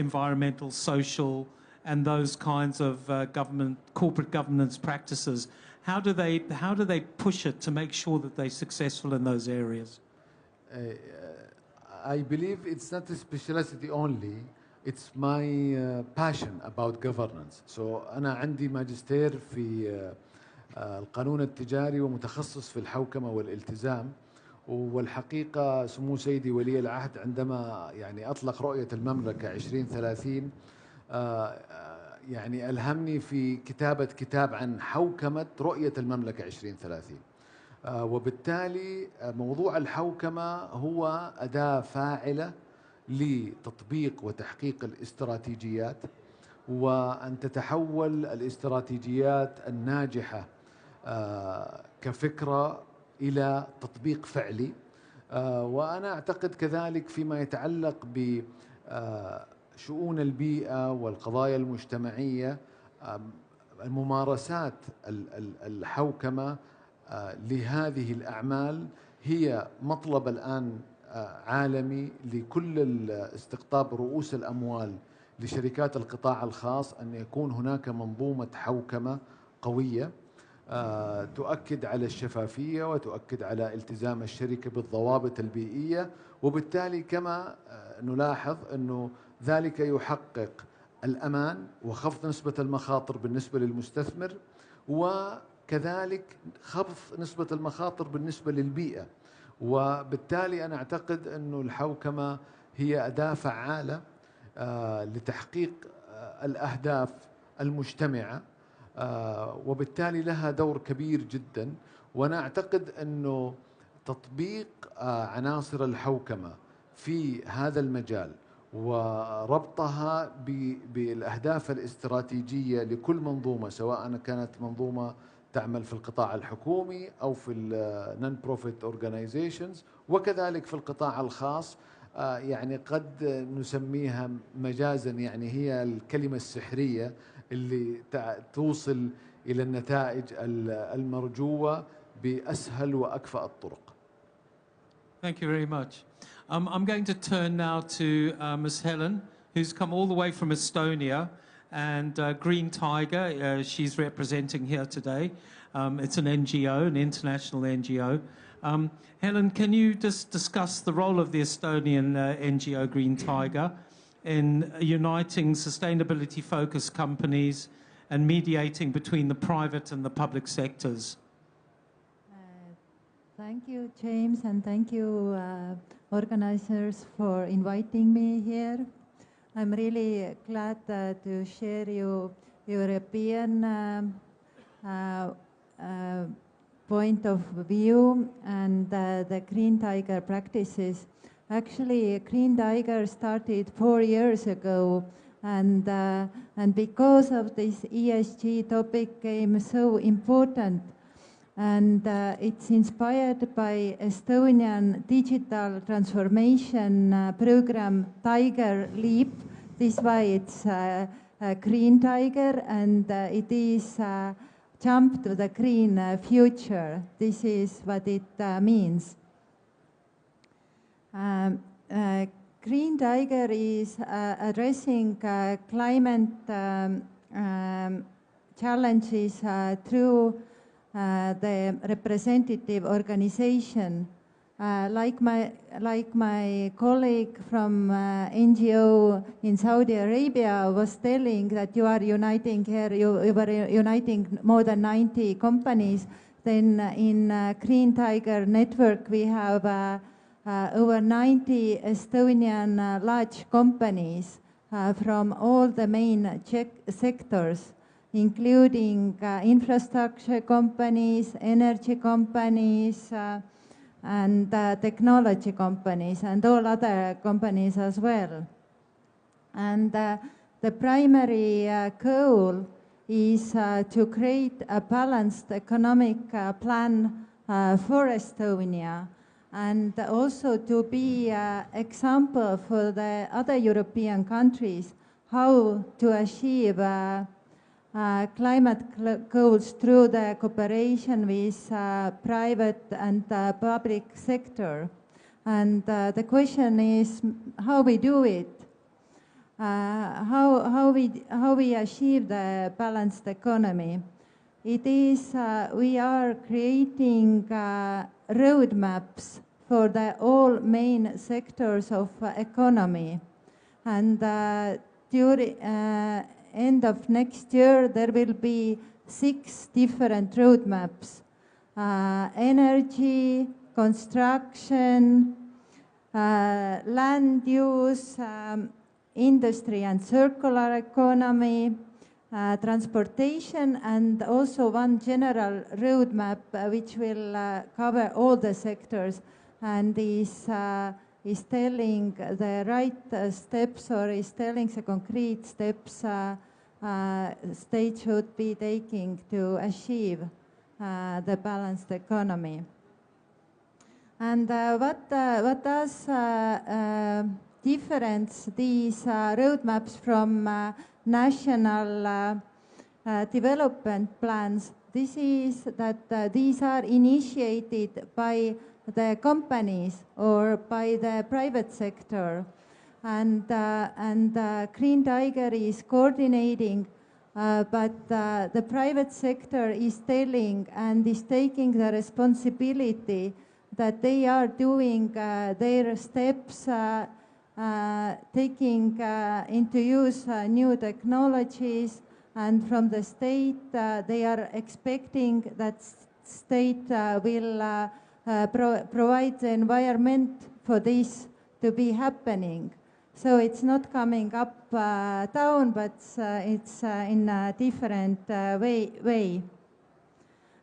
E: environmental, social, and those kinds of corporate governance practices? How do they push it to make sure that they're successful in those areas?
G: I believe it's not a specialty only. It's my passion about governance. So أنا عندي ماجستير في القانون التجاري ومتخصص في الحوكمة والالتزام. والحقيقة سمو سيدي ولي العهد عندما يعني أطلق رؤية المملكة 2030 يعني ألهمني في كتابة كتاب عن حوكمة رؤية المملكة 2030. وبالتالي موضوع الحوكمة هو أداة فاعلة لتطبيق وتحقيق الاستراتيجيات، وأن تتحول الاستراتيجيات الناجحة كفكرة إلى تطبيق فعلي. وأنا أعتقد كذلك فيما يتعلق بشؤون البيئة والقضايا المجتمعية، الممارسات الحوكمة لهذه الأعمال هي مطلب الآن عالمي لكل استقطاب رؤوس الأموال لشركات القطاع الخاص، أن يكون هناك منظومة حوكمة قوية تؤكد على الشفافية وتؤكد على التزام الشركة بالضوابط البيئية. وبالتالي كما نلاحظ أنه ذلك يحقق الأمان وخفض نسبة المخاطر بالنسبة للمستثمر، وكذلك خفض نسبة المخاطر بالنسبة للبيئة. وبالتالي أنا أعتقد أنه الحوكمة هي أداة فعالة لتحقيق الأهداف المجتمعة، وبالتالي لها دور كبير جدا. وأنا أعتقد أنه تطبيق عناصر الحوكمة في هذا المجال وربطها بالأهداف الاستراتيجية لكل منظومة، سواء كانت منظومة تعمل في القطاع الحكومي أو في النون بروفيت أورجانيزيشنز وكذلك في القطاع الخاص، يعني قد نسميها مجازا يعني هي الكلمة السحرية اللي توصل إلى النتائج المرجوة بأسهل وأكفأ الطرق.
E: Thank you very much. I'm going to turn now to Ms. Helen, who's come all the way from Estonia, and Green Tiger, she's representing here today. It's an NGO, an international NGO. Helen, can you just discuss the role of the Estonian NGO Green Tiger in uniting sustainability-focused companies and mediating between the private and the public sectors?
H: Thank you, James, and thank you, organizers, for inviting me here. I'm really glad to share European point of view and the Green Tiger practices. Actually, Green Tiger started 4 years ago, and because of this ESG topic became so important. And it's inspired by Estonian digital transformation program Tiger Leap. This is why it's a Green Tiger, and it is jump to the green future. This is what it means. Green Tiger is addressing climate challenges through the representative organization. Like my colleague from NGO in Saudi Arabia was telling that you are uniting here, you were uniting more than 90 companies. Then in Green Tiger Network we have over 90 Estonian large companies from all the main sectors, including infrastructure companies, energy companies, and technology companies, and all other companies as well. And the primary goal is to create a balanced economic plan for Estonia, and also to be an example for the other European countries how to achieve climate goals through the cooperation with private and public sector. And the question is how we do it, how we achieve the balanced economy. It is we are creating roadmaps for the all main sectors of economy, and during end of next year, there will be 6 different roadmaps: energy, construction, land use, industry and circular economy, transportation, and also one general roadmap which will cover all the sectors and is telling the right steps, or is telling the concrete steps state should be taking to achieve the balanced economy. And what does difference these roadmaps from national development plans? This is that these are initiated by the companies or by the private sector, and Green Tiger is coordinating, but the private sector is telling and is taking the responsibility that they are doing their steps, taking into use new technologies, and from the state they are expecting that state will provide the environment for this to be happening. So it's not coming up down, but it's in a different way.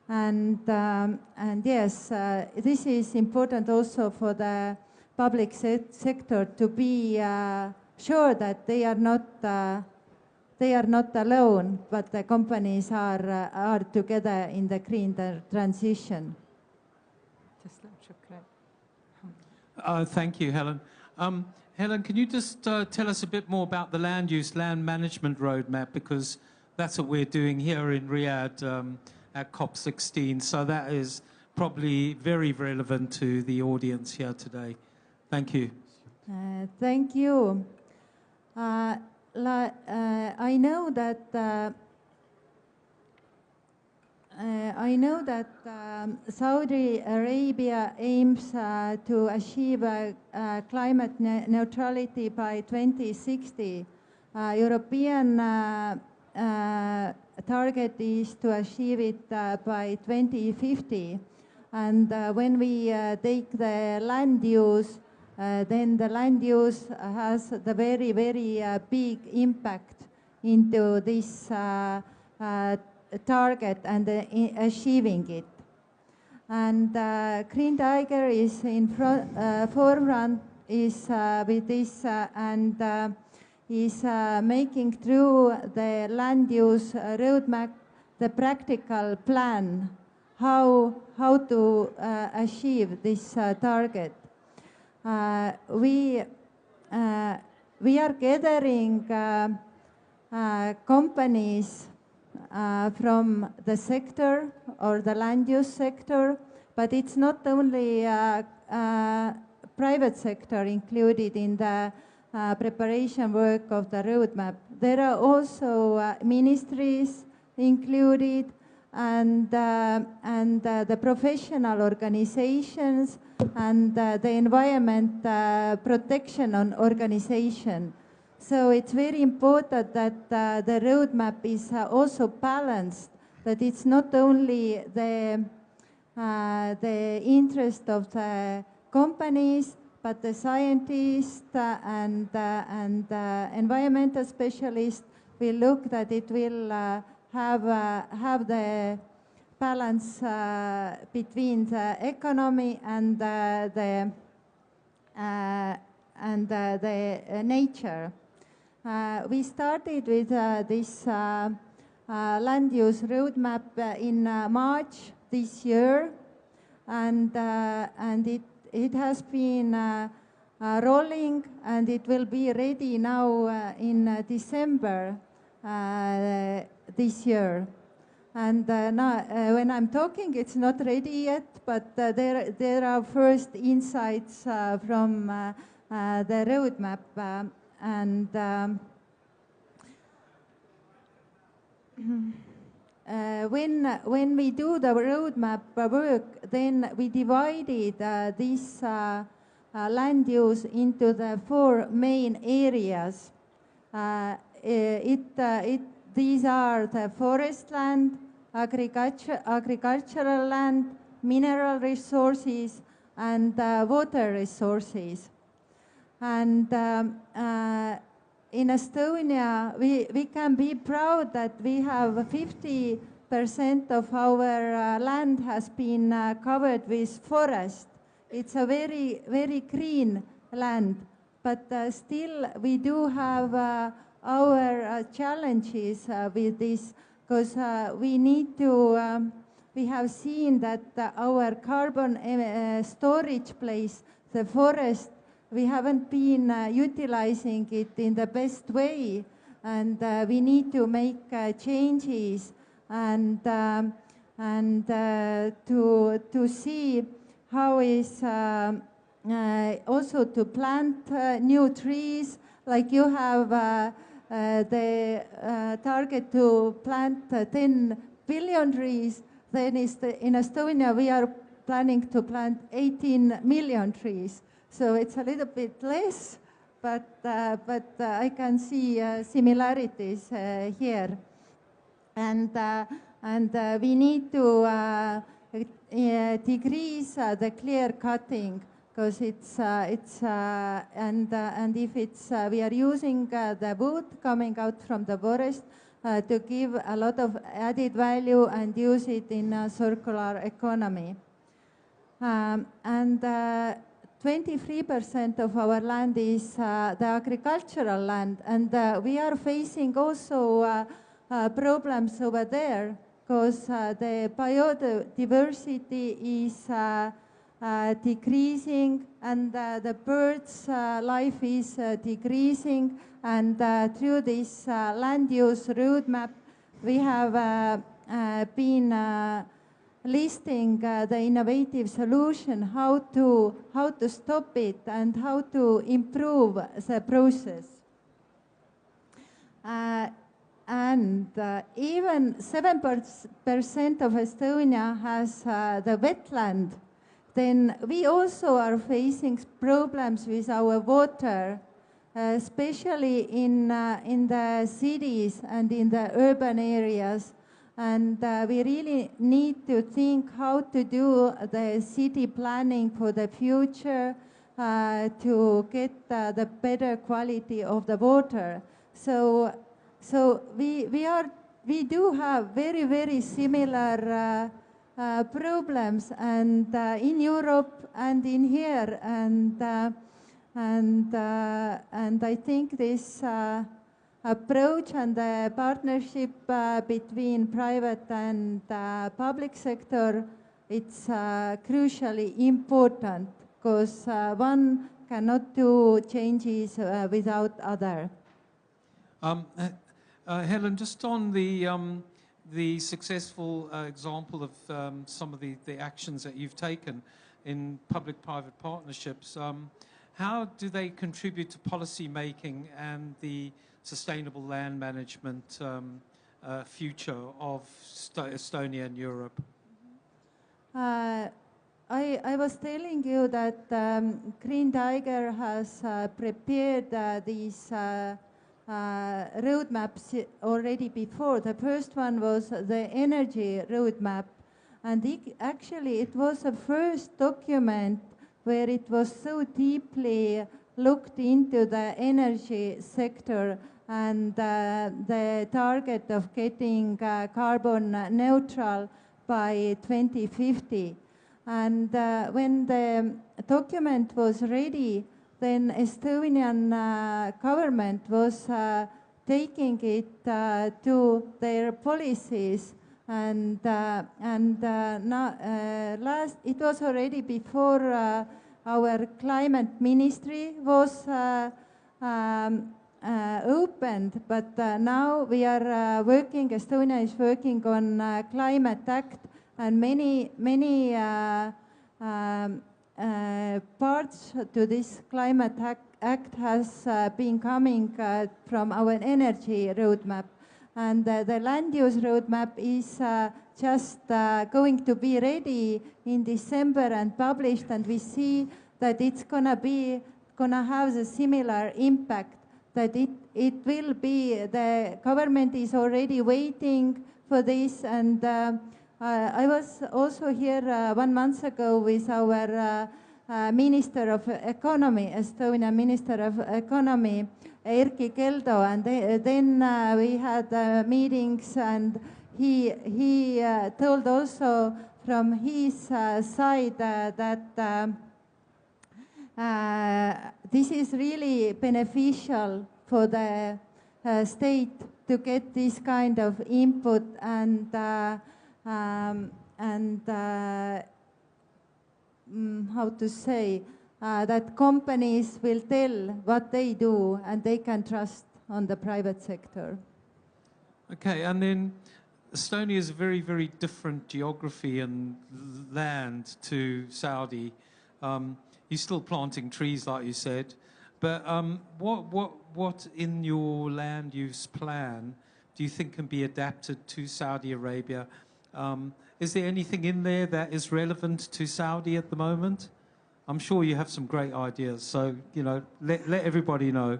H: And yes, this is important also for the public sector to be sure that they are not alone, but the companies are together in the green transition.
E: Thank you, Helen. Helen, can you just tell us a bit more about the land use, land management roadmap, because that's what we're doing here in Riyadh at COP16, so that is probably very relevant to the audience here today. Thank you.
H: Thank you. I know that I know that Saudi Arabia aims to achieve climate neutrality by 2060. European target is to achieve it by 2050. And when we take the land use, then the land use has the very, very big impact into this target and achieving it. And Green Tiger is in forefront is with this and is making through the land use roadmap the practical plan how to achieve this target. We are gathering companies from the sector or the land use sector, but it's not only private sector included in the preparation work of the roadmap. There are also ministries included and the professional organizations and the environment protection organization. So it's very important that the roadmap is also balanced, that it's not only the interest of the companies, but the scientists and environmental specialists will look that it will have the balance between the economy and the nature. We started with this land use roadmap in March this year, and it has been rolling, and it will be ready now in December this year. And now, when I'm talking, it's not ready yet, but there are first insights from the roadmap. When we do the roadmap work, then we divided this land use into the 4 main areas. These are the forest land, agricultural land, mineral resources, and water resources. And in Estonia, we can be proud that we have 50% of our land has been covered with forest. It's a very, very green land, but still we do have our challenges with this, because we need to, we have seen that our carbon storage place, the forest, we haven't been utilizing it in the best way, and we need to make changes and to see how is also to plant new trees, like you have the target to plant 10 billion trees. Then in Estonia we are planning to plant 18 million trees. So it's a little bit less, but I can see similarities here, and we need to decrease the clear cutting, because and if it's we are using the wood coming out from the forest to give a lot of added value and use it in a circular economy, and 23% of our land is the agricultural land, and we are facing also problems over there, because the biodiversity is decreasing, and the birds' life is decreasing, and through this land use roadmap we have been listing the innovative solution, how to stop it and how to improve the process. even 7% of Estonia has the wetland, then we also are facing problems with our water, especially in the cities and in the urban areas. And we really need to think how to do the city planning for the future to get the better quality of the water. So we do have very, very similar problems, and in Europe and in here, and I think this approach and the partnership between private and public sector, it's crucially important, because one cannot do changes without other.
E: Helen, just on the successful example of some of the actions that you've taken in public-private partnerships, how do they contribute to policy making and the sustainable land management future of Estonia and Europe?
H: I was telling you that Green Tiger has prepared these roadmaps already before. The first one was the energy roadmap, and actually it was the first document where it was so deeply looked into the energy sector and the target of getting carbon neutral by 2050. And when the document was ready, then Estonian government was taking it to their policies, and now it was already before our climate ministry was opened, but now we are working. Estonia is working on Climate Act, and many parts to this Climate Act has been coming from our energy roadmap. And the land use roadmap is just going to be ready in December and published, and we see that it's gonna have a similar impact, that it will be, the government is already waiting for this. And I was also here 1 month ago with our Minister of Economy, Estonian Minister of Economy, Erkki Keldo, and then we had meetings, and he told also from his side that this is really beneficial for the state to get this kind of input, and how to say, that companies will tell what they do, and they can trust on the private sector.
E: Okay, and then Estonia is a very, very different geography and land to Saudi. You're still planting trees, like you said, but what in your land use plan do you think can be adapted to Saudi Arabia? Is there anything in there that is relevant to Saudi at the moment? I'm sure you have some great ideas, so let everybody know.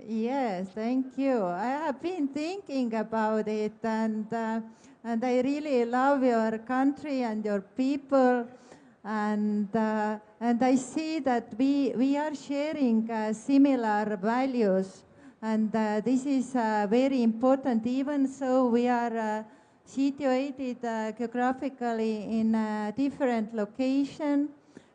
H: Yes, thank you. I have been thinking about it, and I really love your country and your people, and I see that we are sharing similar values, and this is very important. Even so, we are situated geographically in a different location,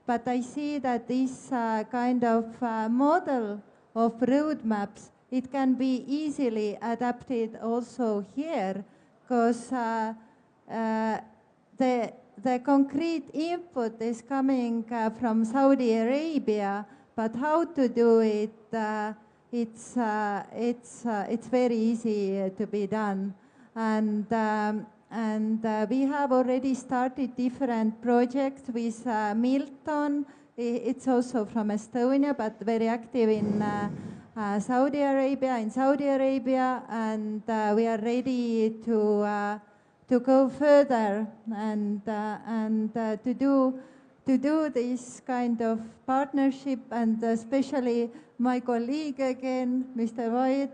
H: but I see that this kind of model of roadmaps, it can be easily adapted also here, because the concrete input is coming from Saudi Arabia, but how to do it, it's very easy to be done. And we have already started different projects with Milton. It's also from Estonia, but very active in Saudi Arabia, and we are ready to go further and to do this kind of partnership, and especially my colleague again, Mr. Voigt.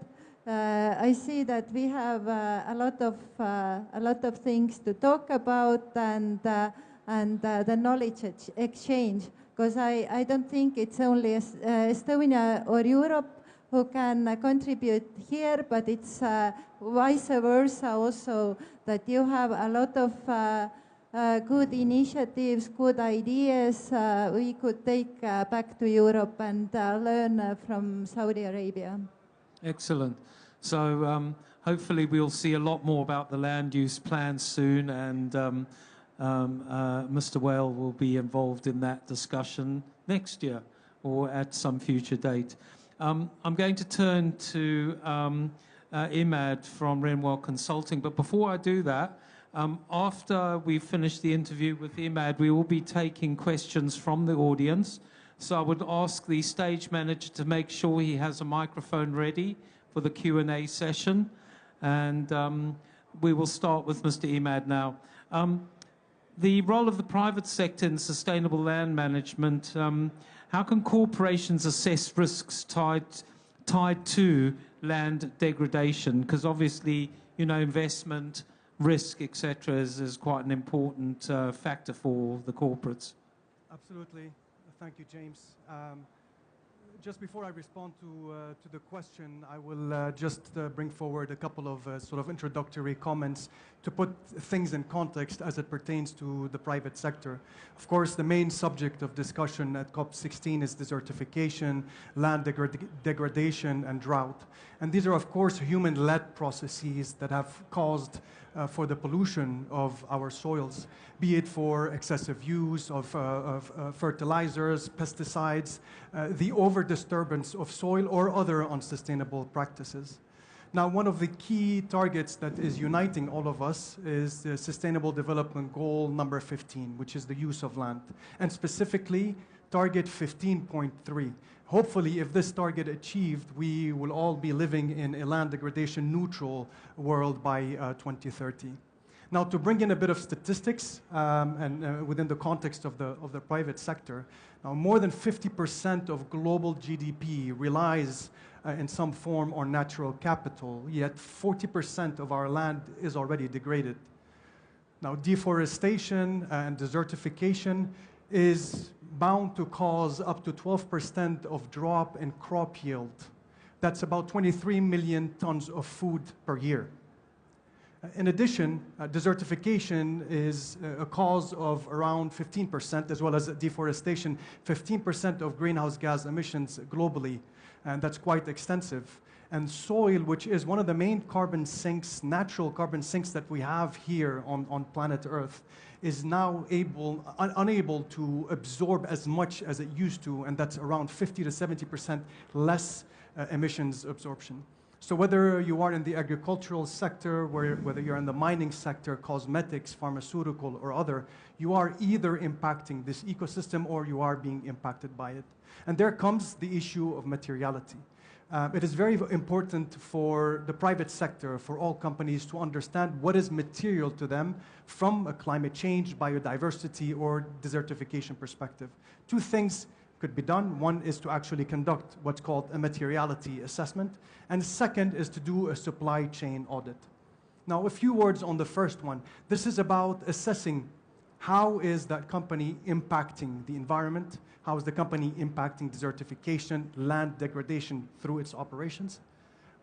H: I see that we have a lot of things to talk about, and the knowledge exchange, because I don't think it's only Estonia or Europe who can contribute here, but it's vice versa also, that you have a lot of good initiatives, good ideas we could take back to Europe and learn from Saudi Arabia.
E: Excellent. So hopefully we'll see a lot more about the land use plan soon, and Mr. Whale will be involved in that discussion next year or at some future date. I'm going to turn to Imad from Renoir Consulting, but before I do that, after we finish the interview with Imad, we will be taking questions from the audience. So I would ask the stage manager to make sure he has a microphone ready for the Q&A session. And we will start with Mr. Imad now. The role of the private sector in sustainable land management, how can corporations assess risks tied to land degradation? Because obviously, you know, investment, risk, etc., is quite an important factor for the corporates.
I: Absolutely. Thank you, James. Just before I respond to the question, I will just bring forward a couple of sort of introductory comments to put things in context as it pertains to the private sector. Of course, the main subject of discussion at COP16 is desertification, land degradation, and drought. And these are, of course, human-led processes that have caused for the pollution of our soils, be it for excessive use of fertilizers, pesticides, the over-disturbance of soil, or other unsustainable practices. Now, one of the key targets that is uniting all of us is the Sustainable Development Goal number 15, which is the use of land, and specifically target 15.3. Hopefully, if this target achieved, we will all be living in a land degradation neutral world by 2030. Now, to bring in a bit of statistics and within the context of the private sector, now more than 50% of global GDP relies in some form on natural capital, yet 40% of our land is already degraded. Now, deforestation and desertification is bound to cause up to 12% of drop in crop yield. That's about 23 million tons of food per year. In addition, desertification is a cause of around 15%, as well as deforestation, 15% of greenhouse gas emissions globally, and that's quite extensive. And soil, which is one of the main carbon sinks, natural carbon sinks that we have here on planet Earth, is now unable to absorb as much as it used to, and that's around 50 to 70% less emissions absorption. So whether you are in the agricultural sector, whether you're in the mining sector, cosmetics, pharmaceutical, or other, you are either impacting this ecosystem or you are being impacted by it. And there comes the issue of materiality. It is very important for the private sector, for all companies, to understand what is material to them from a climate change, biodiversity, or desertification perspective. Two things could be done. One is to actually conduct what's called a materiality assessment, and second is to do a supply chain audit. Now, a few words on the first one. This is about assessing how is that company impacting the environment, how is the company impacting desertification, land degradation through its operations.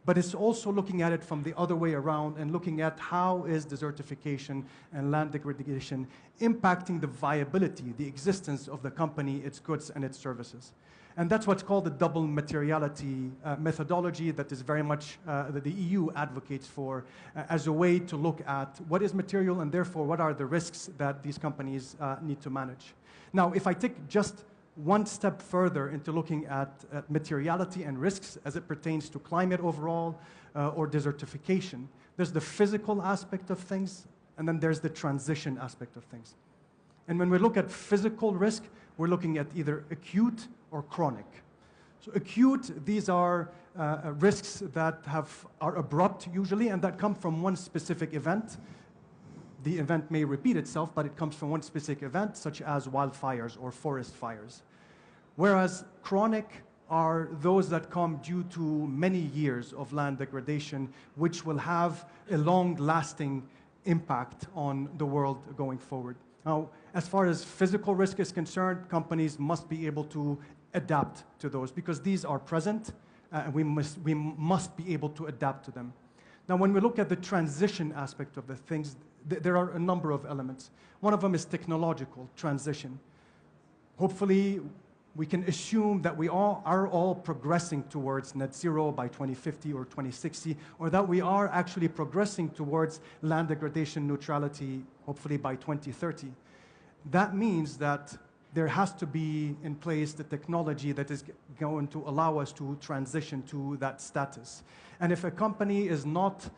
I: But it's also looking at it from the other way around and looking at how is desertification and land degradation impacting the viability, the existence of the company, its goods, and its services. And that's what's called the double materiality methodology that is very much that the EU advocates for as a way to look at what is material and therefore what are the risks that these companies need to manage. Now, if I take just one step further into looking at materiality and risks as it pertains to climate overall or desertification, there's the physical aspect of things, and then there's the transition aspect of things. And when we look at physical risk, we're looking at either acute or chronic. So acute, these are risks that are abrupt usually and that come from one specific event. The event may repeat itself, but it comes from one specific event, such as wildfires or forest fires. Whereas chronic are those that come due to many years of land degradation, which will have a long-lasting impact on the world going forward. Now, as far as physical risk is concerned, companies must be able to adapt to those because these are present and we must be able to adapt to them. Now, when we look at the transition aspect of the things, there are a number of elements. One of them is technological transition. Hopefully, we can assume that we are all progressing towards net zero by 2050 or 2060, or that we are actually progressing towards land degradation neutrality, hopefully by 2030. That means that there has to be in place the technology that is going to allow us to transition to that status. And if a company is not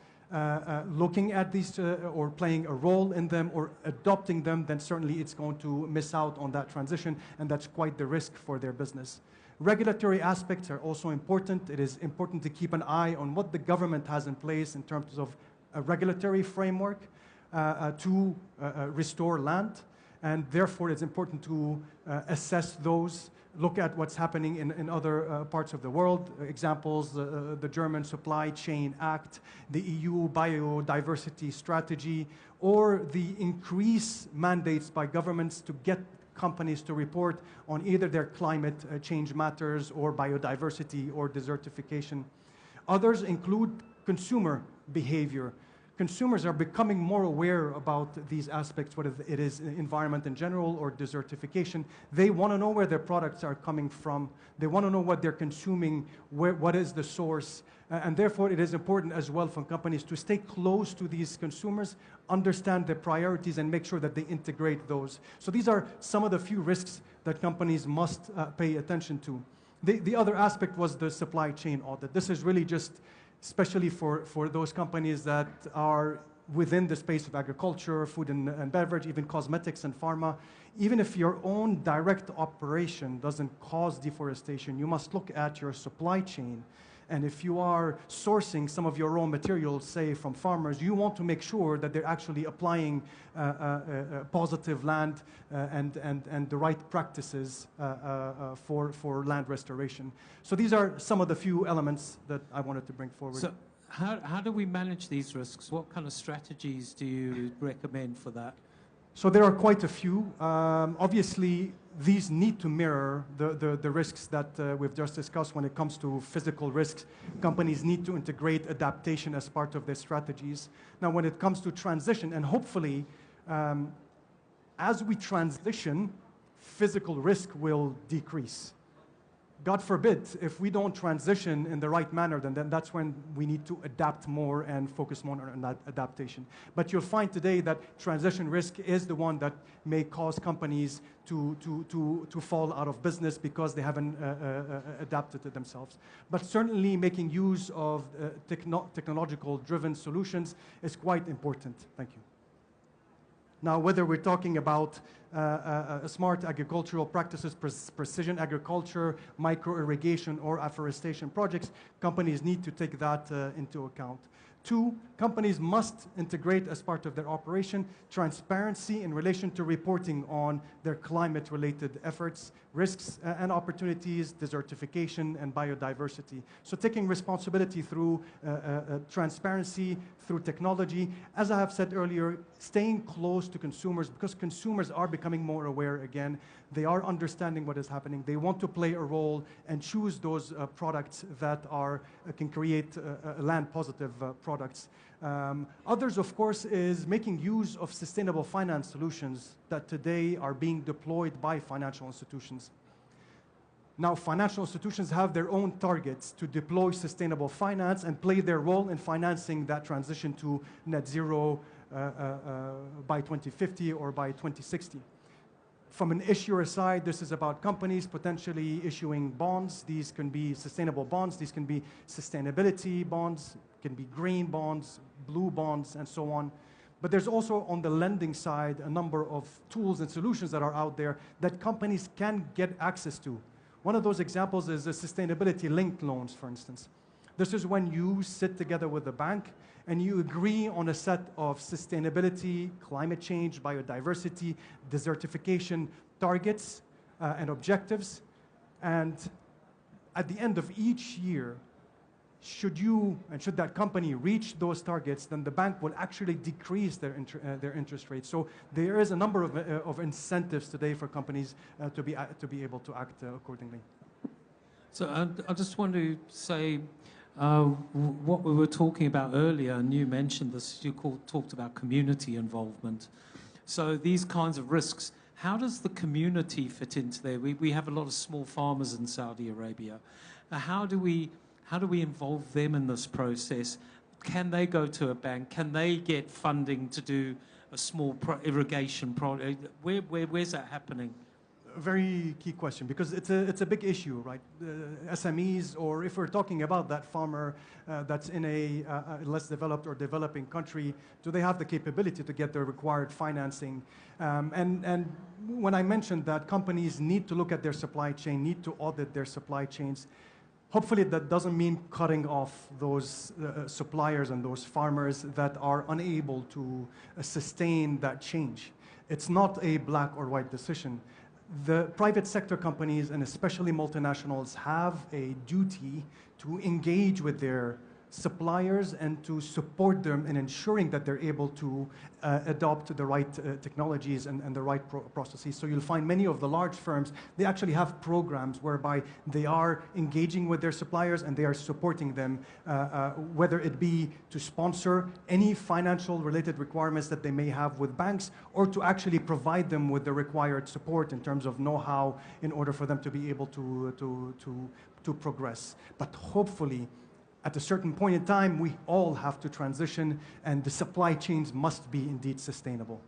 I: looking at these or playing a role in them or adopting them, then certainly it's going to miss out on that transition, and that's quite the risk for their business. Regulatory aspects are also important. It is important to keep an eye on what the government has in place in terms of a regulatory framework to restore land, and therefore it's important to assess those. Look at what's happening in other parts of the world. Examples, the German Supply Chain Act, the EU Biodiversity Strategy, or the increased mandates by governments to get companies to report on either their climate change matters or biodiversity or desertification. Others include consumer behavior. Consumers are becoming more aware about these aspects, whether it is environment in general or desertification. They want to know where their products are coming from. They want to know what they're consuming, what is the source. And therefore, it is important as well for companies to stay close to these consumers, understand their priorities, and make sure that they integrate those. So these are some of the few risks that companies must pay attention to. The other aspect was the supply chain audit. This is really just especially for those companies that are within the space of agriculture, food and beverage, even cosmetics and pharma. Even if your own direct operation doesn't cause deforestation, you must look at your supply chain. And if you are sourcing some of your raw materials, say, from farmers, you want to make sure that they're actually applying positive land and the right practices for land restoration. So these are some of the few elements that I wanted to bring forward.
E: So how do we manage these risks? What kind of strategies do you recommend for that?
I: So there are quite a few. Obviously, these need to mirror the risks that we've just discussed when it comes to physical risks. Companies need to integrate adaptation as part of their strategies. Now, when it comes to transition, and hopefully, as we transition, physical risk will decrease. God forbid, if we don't transition in the right manner, then that's when we need to adapt more and focus more on that adaptation. But you'll find today that transition risk is the one that may cause companies to fall out of business because they haven't adapted to themselves. But certainly making use of technological-driven solutions is quite important. Thank you. Now, whether we're talking about smart agricultural practices, precision agriculture, micro-irrigation, or afforestation projects, companies need to take that into account. 2, companies must integrate as part of their operation transparency in relation to reporting on their climate-related efforts, risks and opportunities, desertification, and biodiversity. So taking responsibility through transparency, through technology. As I have said earlier, staying close to consumers, because consumers are becoming more aware again. They are understanding what is happening. They want to play a role and choose those products that can create land-positive products. Others, of course, is making use of sustainable finance solutions that today are being deployed by financial institutions. Now, financial institutions have their own targets to deploy sustainable finance and play their role in financing that transition to net zero by 2050 or by 2060. From an issuer side, this is about companies potentially issuing bonds. These can be sustainable bonds. These can be sustainability bonds, can be green bonds, blue bonds, and so on. But there's also, on the lending side, a number of tools and solutions that are out there that companies can get access to. One of those examples is the sustainability-linked loans, for instance. This is when you sit together with the bank and you agree on a set of sustainability, climate change, biodiversity, desertification targets and objectives. And at the end of each year, should you and should that company reach those targets, then the bank will actually decrease their interest rate. So there is a number of incentives today for companies to be able to act accordingly.
E: So I just want to say what we were talking about earlier, and you mentioned this, you talked about community involvement. So these kinds of risks, how does the community fit into there? We have a lot of small farmers in Saudi Arabia. How do we involve them in this process? Can they go to a bank? Can they get funding to do a small irrigation project? Where's that happening?
I: A very key question, because it's a big issue, right? SMEs, or if we're talking about that farmer that's in a less developed or developing country, do they have the capability to get the required financing? And when I mentioned that companies need to look at their supply chain, need to audit their supply chains, hopefully that doesn't mean cutting off those suppliers and those farmers that are unable to sustain that change. It's not a black or white decision. The private sector companies, and especially multinationals, have a duty to engage with their suppliers and to support them in ensuring that they're able to adopt the right technologies and the right processes. So you'll find many of the large firms, they actually have programs whereby they are engaging with their suppliers and they are supporting them, whether it be to sponsor any financial related requirements that they may have with banks, or to actually provide them with the required support in terms of know-how in order for them to be able to progress. But hopefully, at a certain point in time, we all have to transition, and the supply chains must be indeed sustainable.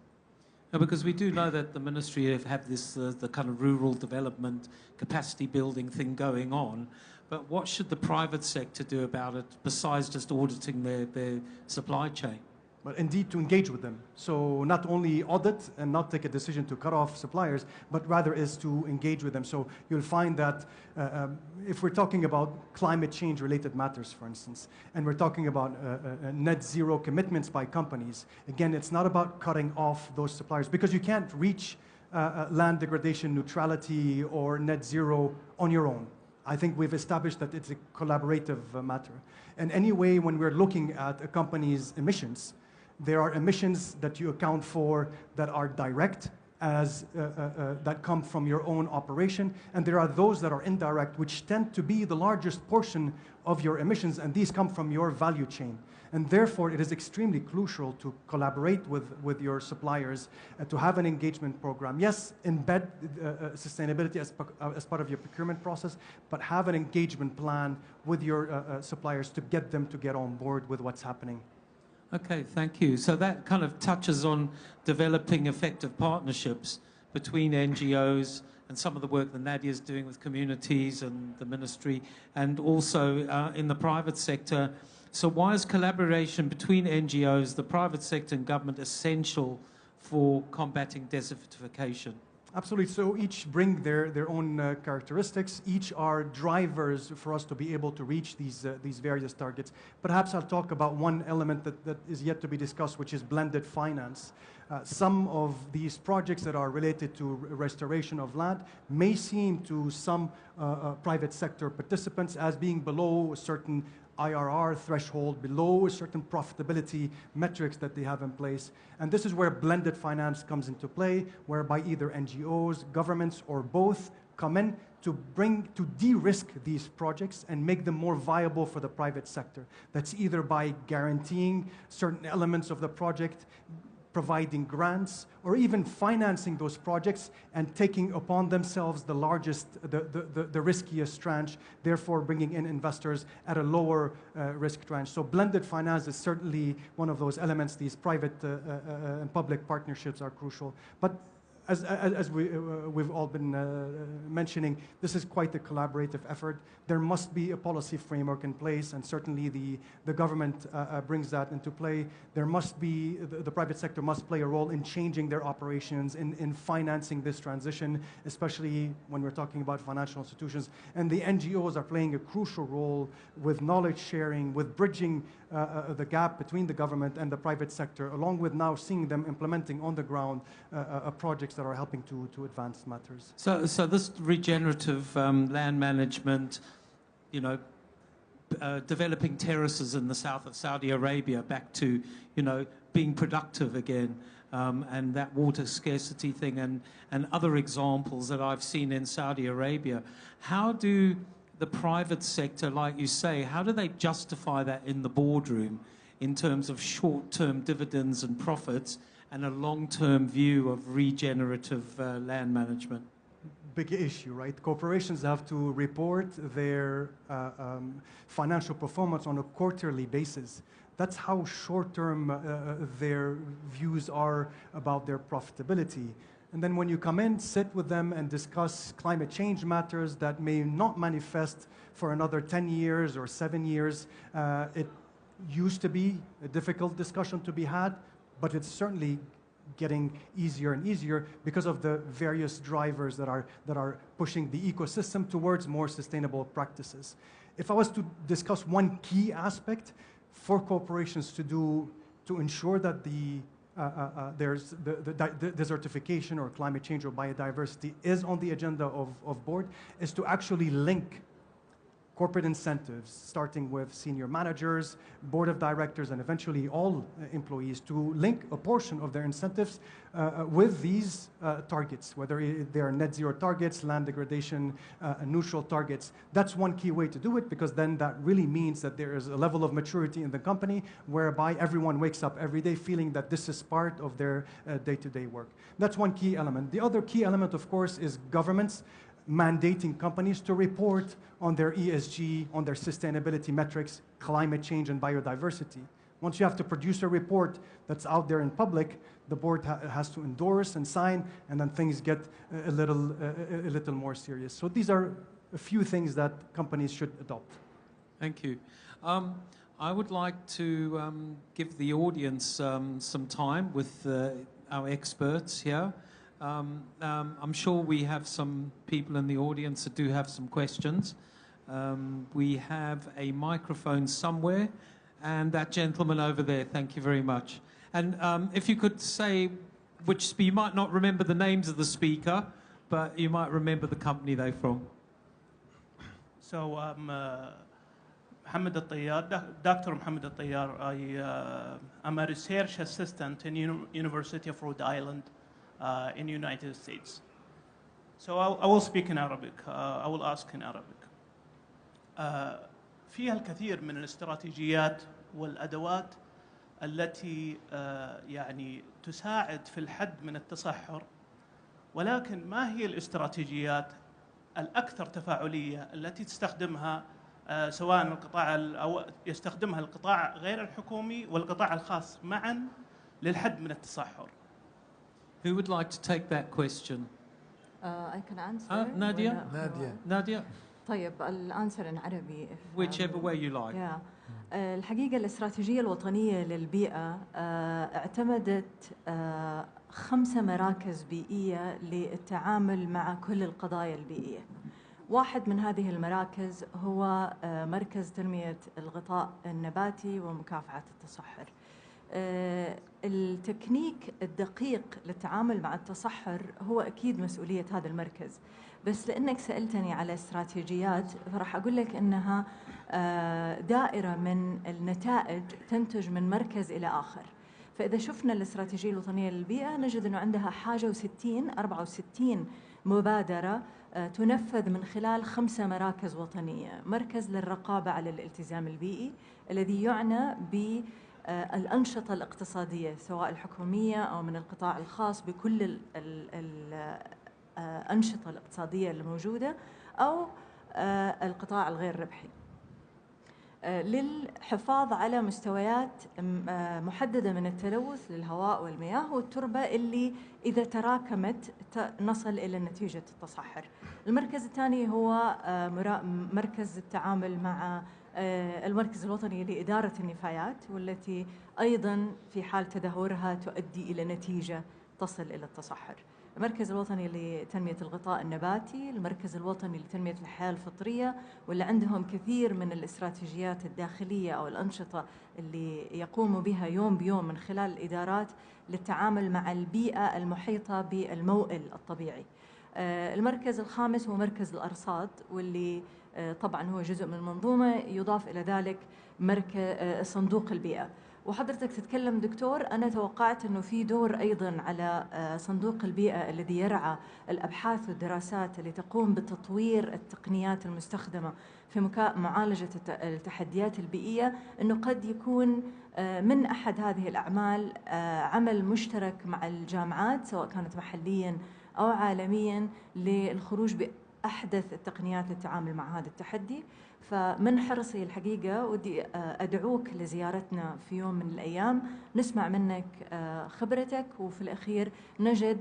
E: Because we do know that the ministry have this the kind of rural development capacity building thing going on, but what should the private sector do about it besides just auditing their supply chain?
I: But indeed to engage with them. So not only audit and not take a decision to cut off suppliers, but rather is to engage with them. So you'll find that if we're talking about climate change related matters, for instance, and we're talking about net zero commitments by companies, again, it's not about cutting off those suppliers, because you can't reach land degradation neutrality or net zero on your own. I think we've established that it's a collaborative matter. And anyway, when we're looking at a company's emissions, there are emissions that you account for that are direct, that come from your own operation, and there are those that are indirect, which tend to be the largest portion of your emissions, and these come from your value chain. And therefore, it is extremely crucial to collaborate with your suppliers, to have an engagement program. Yes, embed sustainability as part of your procurement process, but have an engagement plan with your suppliers to get them to get on board with what's happening.
E: Okay, thank you. So that kind of touches on developing effective partnerships between NGOs and some of the work that Nadia is doing with communities and the ministry, and also in the private sector. So why is collaboration between NGOs, the private sector and government essential for combating desertification?
I: Absolutely. So each bring their own characteristics. Each are drivers for us to be able to reach these various targets. Perhaps I'll talk about one element that is yet to be discussed, which is blended finance. Some of these projects that are related to restoration of land may seem to some private sector participants as being below a certain IRR threshold, below a certain profitability metrics that they have in place. And this is where blended finance comes into play, whereby either NGOs, governments, or both come in to de-risk these projects and make them more viable for the private sector. That's either by guaranteeing certain elements of the project, providing grants, or even financing those projects and taking upon themselves the largest, the riskiest tranche, therefore bringing in investors at a lower risk tranche. So blended finance is certainly one of those elements. These private and public partnerships are crucial. But as we've all been mentioning, this is quite a collaborative effort. There must be a policy framework in place, and certainly the government brings that into play. There must be, the private sector must play a role in changing their operations, in financing this transition, especially when we're talking about financial institutions. And the NGOs are playing a crucial role with knowledge sharing, with bridging the gap between the government and the private sector, along with now seeing them implementing on the ground projects that are helping to advance matters.
E: So this regenerative land management, you know, developing terraces in the south of Saudi Arabia back to, you know, being productive again, and that water scarcity thing, and other examples that I've seen in Saudi Arabia. How do the private sector, like you say, how do they justify that in the boardroom in terms of short-term dividends and profits and a long-term view of regenerative land management?
I: Big issue, right? Corporations have to report their financial performance on a quarterly basis. That's how short-term their views are about their profitability. And then when you come in, sit with them and discuss climate change matters that may not manifest for another 10 years or 7 years. It used to be a difficult discussion to be had, but it's certainly getting easier and easier because of the various drivers that are pushing the ecosystem towards more sustainable practices. If I was to discuss one key aspect for corporations to do to ensure that there's the desertification or climate change or biodiversity is on the agenda of board, is to actually link corporate incentives, starting with senior managers, board of directors, and eventually all employees, to link a portion of their incentives with these targets, whether they are net zero targets, land degradation, neutral targets. That's one key way to do it, because then that really means that there is a level of maturity in the company whereby everyone wakes up every day feeling that this is part of their day-to-day work. That's one key element. The other key element, of course, is governments mandating companies to report on their ESG, on their sustainability metrics, climate change and biodiversity. Once you have to produce a report that's out there in public, the board has to endorse and sign, and then things get a little more serious. So these are a few things that companies should adopt.
E: Thank you. I would like to give the audience some time with our experts here. I'm sure we have some people in the audience that do have some questions. We have a microphone somewhere, and that gentleman over there, thank you very much. And if you could say which, you might not remember the names of the speaker, but you might remember the company they're from.
K: So Mohammed Al-Tayyar, Dr. Mohammed Al-Tayyar. I'm a research assistant in University of Rhode Island in United States. So I will speak in Arabic. I will ask in Arabic. فيها الكثير من الاستراتيجيات والأدوات التي يعني تساعد في الحد من التصحر، ولكن ما هي الاستراتيجيات الأكثر تفاعلية التي تستخدمها سواء القطاع أو يستخدمها القطاع غير الحكومي والقطاع الخاص معا للحد من التصحر؟
E: Who would like to take that question?
A: I can answer.
E: Nadia? Nadia?
A: طيب الانسر in عربي.
E: Whichever way you like.
A: Yeah. الحقيقة الاستراتيجية الوطنية للبيئة اعتمدت 5 مراكز بيئية للتعامل مع كل القضايا البيئية. واحد من هذه المراكز هو مركز تنمية الغطاء النباتي ومكافحة التصحر. التكنيك الدقيق للتعامل مع التصحر هو أكيد مسؤولية هذا المركز، بس لأنك سألتني على استراتيجيات فراح أقول لك أنها دائرة من النتائج تنتج من مركز إلى آخر. فإذا شفنا الاستراتيجية الوطنية للبيئة نجد أنه عندها 64 مبادرة تنفذ من خلال 5 مراكز وطنية. مركز للرقابة على الالتزام البيئي الذي يعنى بالأنشطة الاقتصادية سواء الحكومية أو من القطاع الخاص بكل الأنشطة الاقتصادية الموجودة أو القطاع الغير ربحي. للحفاظ على مستويات محددة من التلوث للهواء والمياه والتربة اللي إذا تراكمت نصل إلى نتيجة التصحر. المركز الثاني هو مركز التعامل مع المركز الوطني لإدارة النفايات، والتي أيضا في حال تدهورها تؤدي إلى نتيجة تصل إلى التصحر. المركز الوطني لتنمية الغطاء النباتي، المركز الوطني لتنمية الحياة الفطرية، واللي عندهم كثير من الاستراتيجيات الداخلية أو الأنشطة اللي يقوموا بها يوم بيوم من خلال الإدارات للتعامل مع البيئة المحيطة بالموئل الطبيعي. المركز الخامس هو مركز الأرصاد، واللي طبعا هو جزء من المنظومة، يضاف إلى ذلك مركز صندوق البيئة. وحضرتك تتكلم دكتور، أنا توقعت أنه في دور أيضا على صندوق البيئة الذي يرعى الأبحاث والدراسات اللي تقوم بتطوير التقنيات المستخدمة في معالجة التحديات البيئية، أنه قد يكون من أحد هذه الأعمال عمل مشترك مع الجامعات سواء كانت محليا أو عالميا للخروج بأحدث التقنيات للتعامل مع هذا التحدي. فمن حرصي الحقيقة ودي أدعوك لزيارتنا في يوم من الأيام، نسمع منك خبرتك، وفي الأخير نجد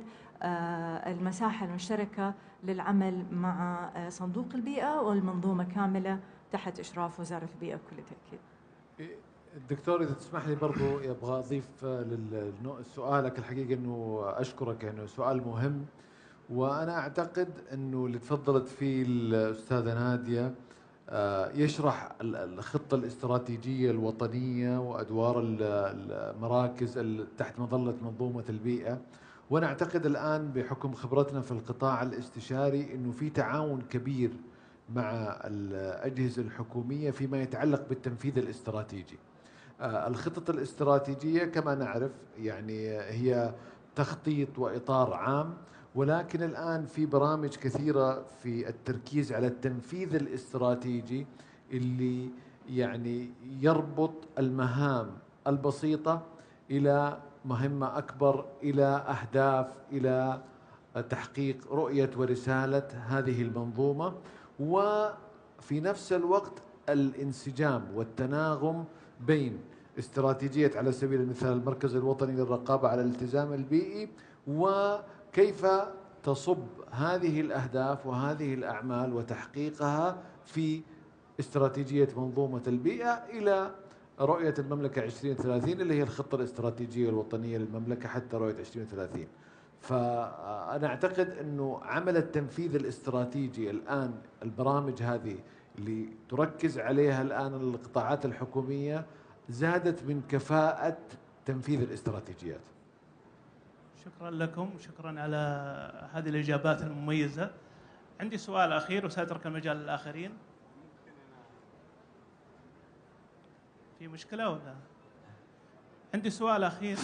A: المساحة المشتركة للعمل مع صندوق البيئة والمنظومة كاملة تحت إشراف وزارة البيئة بكل تأكيد.
G: الدكتور إذا تسمح لي برضو يبغى أضيف لسؤالك، الحقيقة أنه أشكرك، أنه سؤال مهم. وأنا أعتقد أنه اللي تفضلت فيه الأستاذة نادية يشرح الخطة الاستراتيجية الوطنية وأدوار المراكز تحت مظلة منظومة البيئة. وأنا أعتقد الآن بحكم خبرتنا في القطاع الاستشاري أنه في تعاون كبير مع الأجهزة الحكومية فيما يتعلق بالتنفيذ الاستراتيجي. الخطط الاستراتيجية كما نعرف يعني هي تخطيط وإطار عام، ولكن الآن في برامج كثيرة في التركيز على التنفيذ الاستراتيجي اللي يعني يربط المهام البسيطة إلى مهمة أكبر، إلى أهداف، إلى تحقيق رؤية ورسالة هذه المنظومة. وفي نفس الوقت الانسجام والتناغم بين استراتيجية على سبيل المثال المركز الوطني للرقابة على الالتزام البيئي، وكيف تصب هذه الأهداف وهذه الأعمال وتحقيقها في استراتيجية منظومة البيئة إلى رؤية المملكة 2030 اللي هي الخطة الاستراتيجية الوطنية للمملكة حتى رؤية 2030. فأنا أعتقد أنه عمل التنفيذ الاستراتيجي الآن، البرامج هذه اللي تركز عليها الآن القطاعات الحكومية زادت من كفاءة تنفيذ الاستراتيجيات.
K: شكرا لكم وشكرا على هذه الإجابات المميزة. عندي سؤال أخير وسأترك المجال للآخرين. في مشكلة ولا؟ عندي سؤال أخير.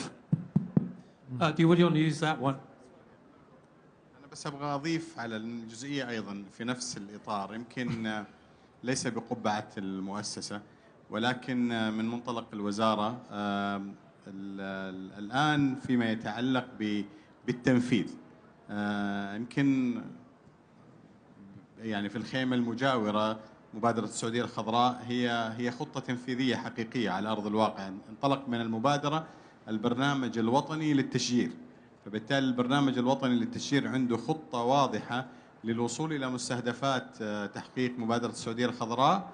E: Do you want to use that one?
F: أنا بس أبغى أضيف على الجزئية أيضا في نفس الإطار، يمكن ليس بقبعة المؤسسة ولكن من منطلق الوزارة. الآن فيما يتعلق بالتنفيذ، يمكن يعني في الخيمة المجاورة مبادرة السعودية الخضراء هي خطة تنفيذية حقيقية على أرض الواقع. انطلق من المبادرة البرنامج الوطني للتشجير، فبالتالي البرنامج الوطني للتشجير عنده خطة واضحة للوصول إلى مستهدفات تحقيق مبادرة السعودية الخضراء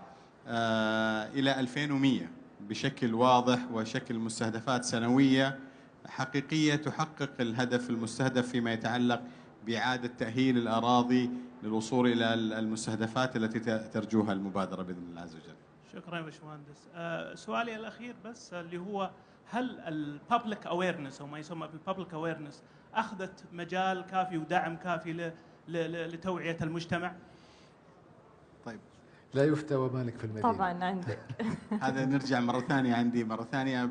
F: إلى 2100 بشكل واضح، وشكل مستهدفات سنوية حقيقية تحقق الهدف المستهدف فيما يتعلق بإعادة تأهيل الأراضي للوصول إلى المستهدفات التي ترجوها المبادرة بإذن الله عز وجل.
K: شكرا يا باشمهندس. سؤالي الأخير بس اللي هو هل الببليك اويرنس او ما يسمى بالببليك اويرنس اخذت مجال كافي ودعم كافي لتوعية المجتمع؟
F: طيب
G: لا يفتى ومالك في المدينة.
A: طبعا عندك.
F: هذا نرجع مرة ثانية، عندي مرة ثانية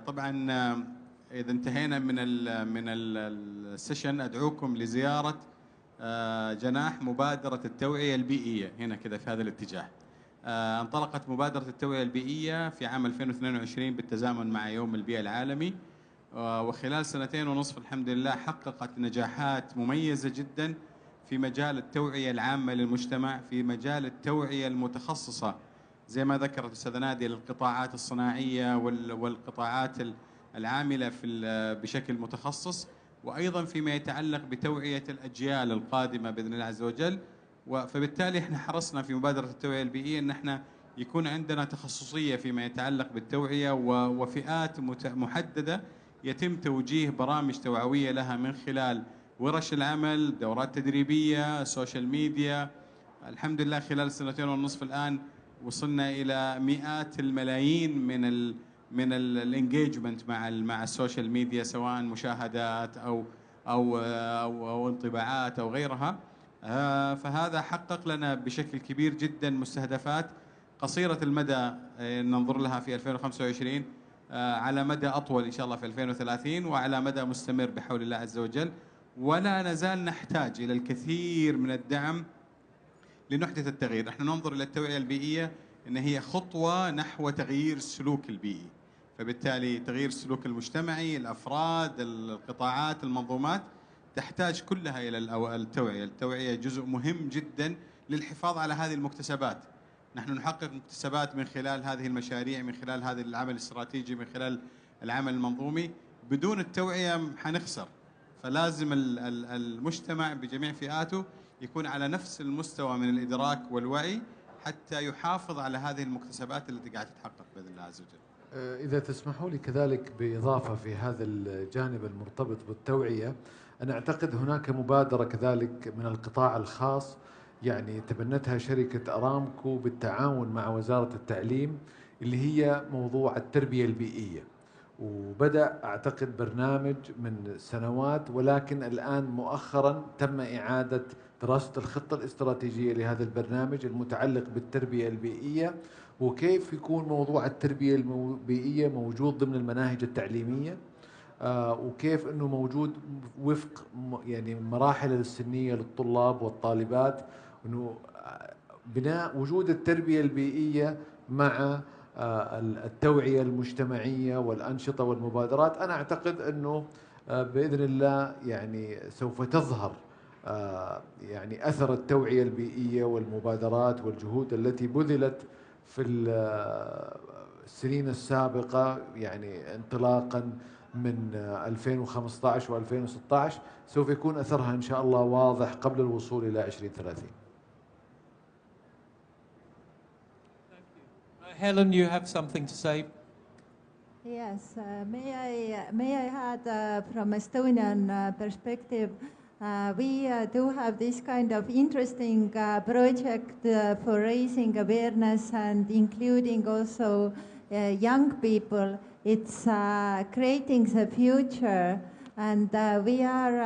F: طبعا إذا انتهينا من السيشن أدعوكم لزيارة جناح مبادرة التوعية البيئية هنا كذا في هذا الاتجاه. انطلقت مبادرة التوعية البيئية في عام 2022 بالتزامن مع يوم البيئة العالمي، وخلال 2.5 الحمد لله حققت نجاحات مميزة جدا في مجال التوعية العامة للمجتمع، في مجال التوعية المتخصصة زي ما ذكرت الأستاذة نادية للقطاعات الصناعية والقطاعات العاملة بشكل متخصص، وأيضا فيما يتعلق بتوعية الأجيال القادمة بإذن الله عز وجل. فبالتالي احنا حرصنا في مبادرة التوعية البيئية ان احنا يكون عندنا تخصصية فيما يتعلق بالتوعية وفئات محددة يتم توجيه برامج توعوية لها من خلال ورش العمل، دورات تدريبية، سوشيال ميديا. الحمد لله خلال 2.5 الآن وصلنا إلى مئات الملايين من الانجيجمنت مع السوشيال ميديا، سواء مشاهدات أو انطباعات أو غيرها. فهذا حقق لنا بشكل كبير جدا مستهدفات قصيرة المدى ننظر لها في 2025، على مدى أطول إن شاء الله في 2030، وعلى مدى مستمر بحول الله عز وجل. ولا نزال نحتاج إلى الكثير من الدعم لنحدث التغيير. نحن ننظر إلى التوعية البيئية أن هي خطوة نحو تغيير السلوك البيئي، فبالتالي تغيير السلوك المجتمعي، الأفراد، القطاعات، المنظومات تحتاج كلها إلى التوعية. التوعية جزء مهم جدا للحفاظ على هذه المكتسبات. نحن نحقق مكتسبات من خلال هذه المشاريع، من خلال هذا العمل الاستراتيجي، من خلال العمل المنظومي. بدون التوعية حنخسر. فلازم المجتمع بجميع فئاته يكون على نفس المستوى من الإدراك والوعي حتى يحافظ على هذه المكتسبات التي قاعدة تتحقق بإذن الله عز وجل.
G: إذا تسمحوا لي كذلك بإضافة في هذا الجانب المرتبط بالتوعية، أنا أعتقد هناك مبادرة كذلك من القطاع الخاص يعني تبنتها شركة أرامكو بالتعاون مع وزارة التعليم، اللي هي موضوع التربية البيئية. وبدأ أعتقد برنامج من سنوات، ولكن الآن مؤخرا تم إعادة دراسة الخطة الاستراتيجية لهذا البرنامج المتعلق بالتربية البيئية، وكيف يكون موضوع التربية البيئية موجود ضمن المناهج التعليمية، وكيف أنه موجود وفق يعني مراحل السنية للطلاب والطالبات، أنه بناء وجود التربية البيئية مع التوعية المجتمعية والأنشطة والمبادرات. أنا أعتقد أنه بإذن الله يعني سوف تظهر يعني أثر التوعية البيئية والمبادرات والجهود التي بذلت في السنين السابقة، يعني انطلاقا من 2015 و2016 سوف يكون أثرها إن شاء الله واضح قبل الوصول إلى 2030.
E: Helen, you have something to say?
H: Yes, may I add from Estonian perspective, we do have this kind of interesting project for raising awareness and including also young people. It's creating the future, and we are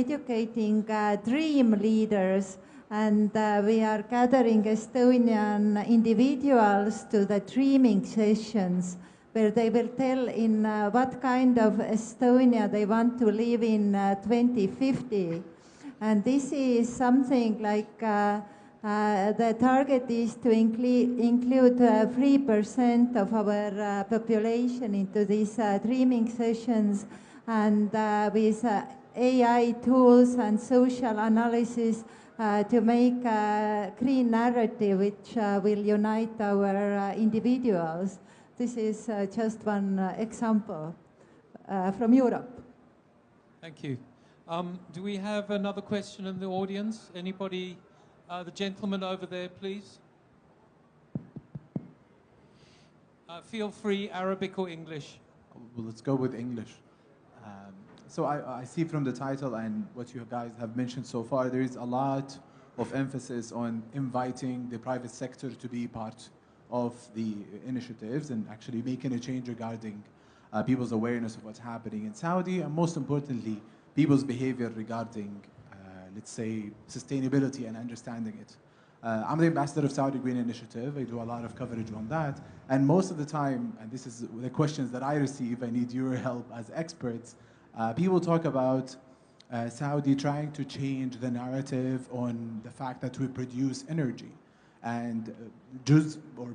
H: educating dream leaders, and we are gathering Estonian individuals to the dreaming sessions, where they will tell in what kind of Estonia they want to live in 2050. And this is something like the target is to include 3% of our population into these dreaming sessions, and with AI tools and social analysis to make a green narrative which will unite our individuals. This is just one example from Europe.
E: Thank you. Do we have another question in the audience? Anybody? The gentleman over there, please. Feel free, Arabic or English.
L: Well, let's go with English. So I see from the title and what you guys have mentioned so far, there is a lot of emphasis on inviting the private sector to be part of the initiatives and actually making a change regarding people's awareness of what's happening in Saudi, and most importantly, people's behavior regarding, let's say, sustainability and understanding it. I'm the ambassador of Saudi Green Initiative. I do a lot of coverage on that. And most of the time, and this is the questions that I receive, I need your help as experts, people talk about Saudi trying to change the narrative on the fact that we produce energy. And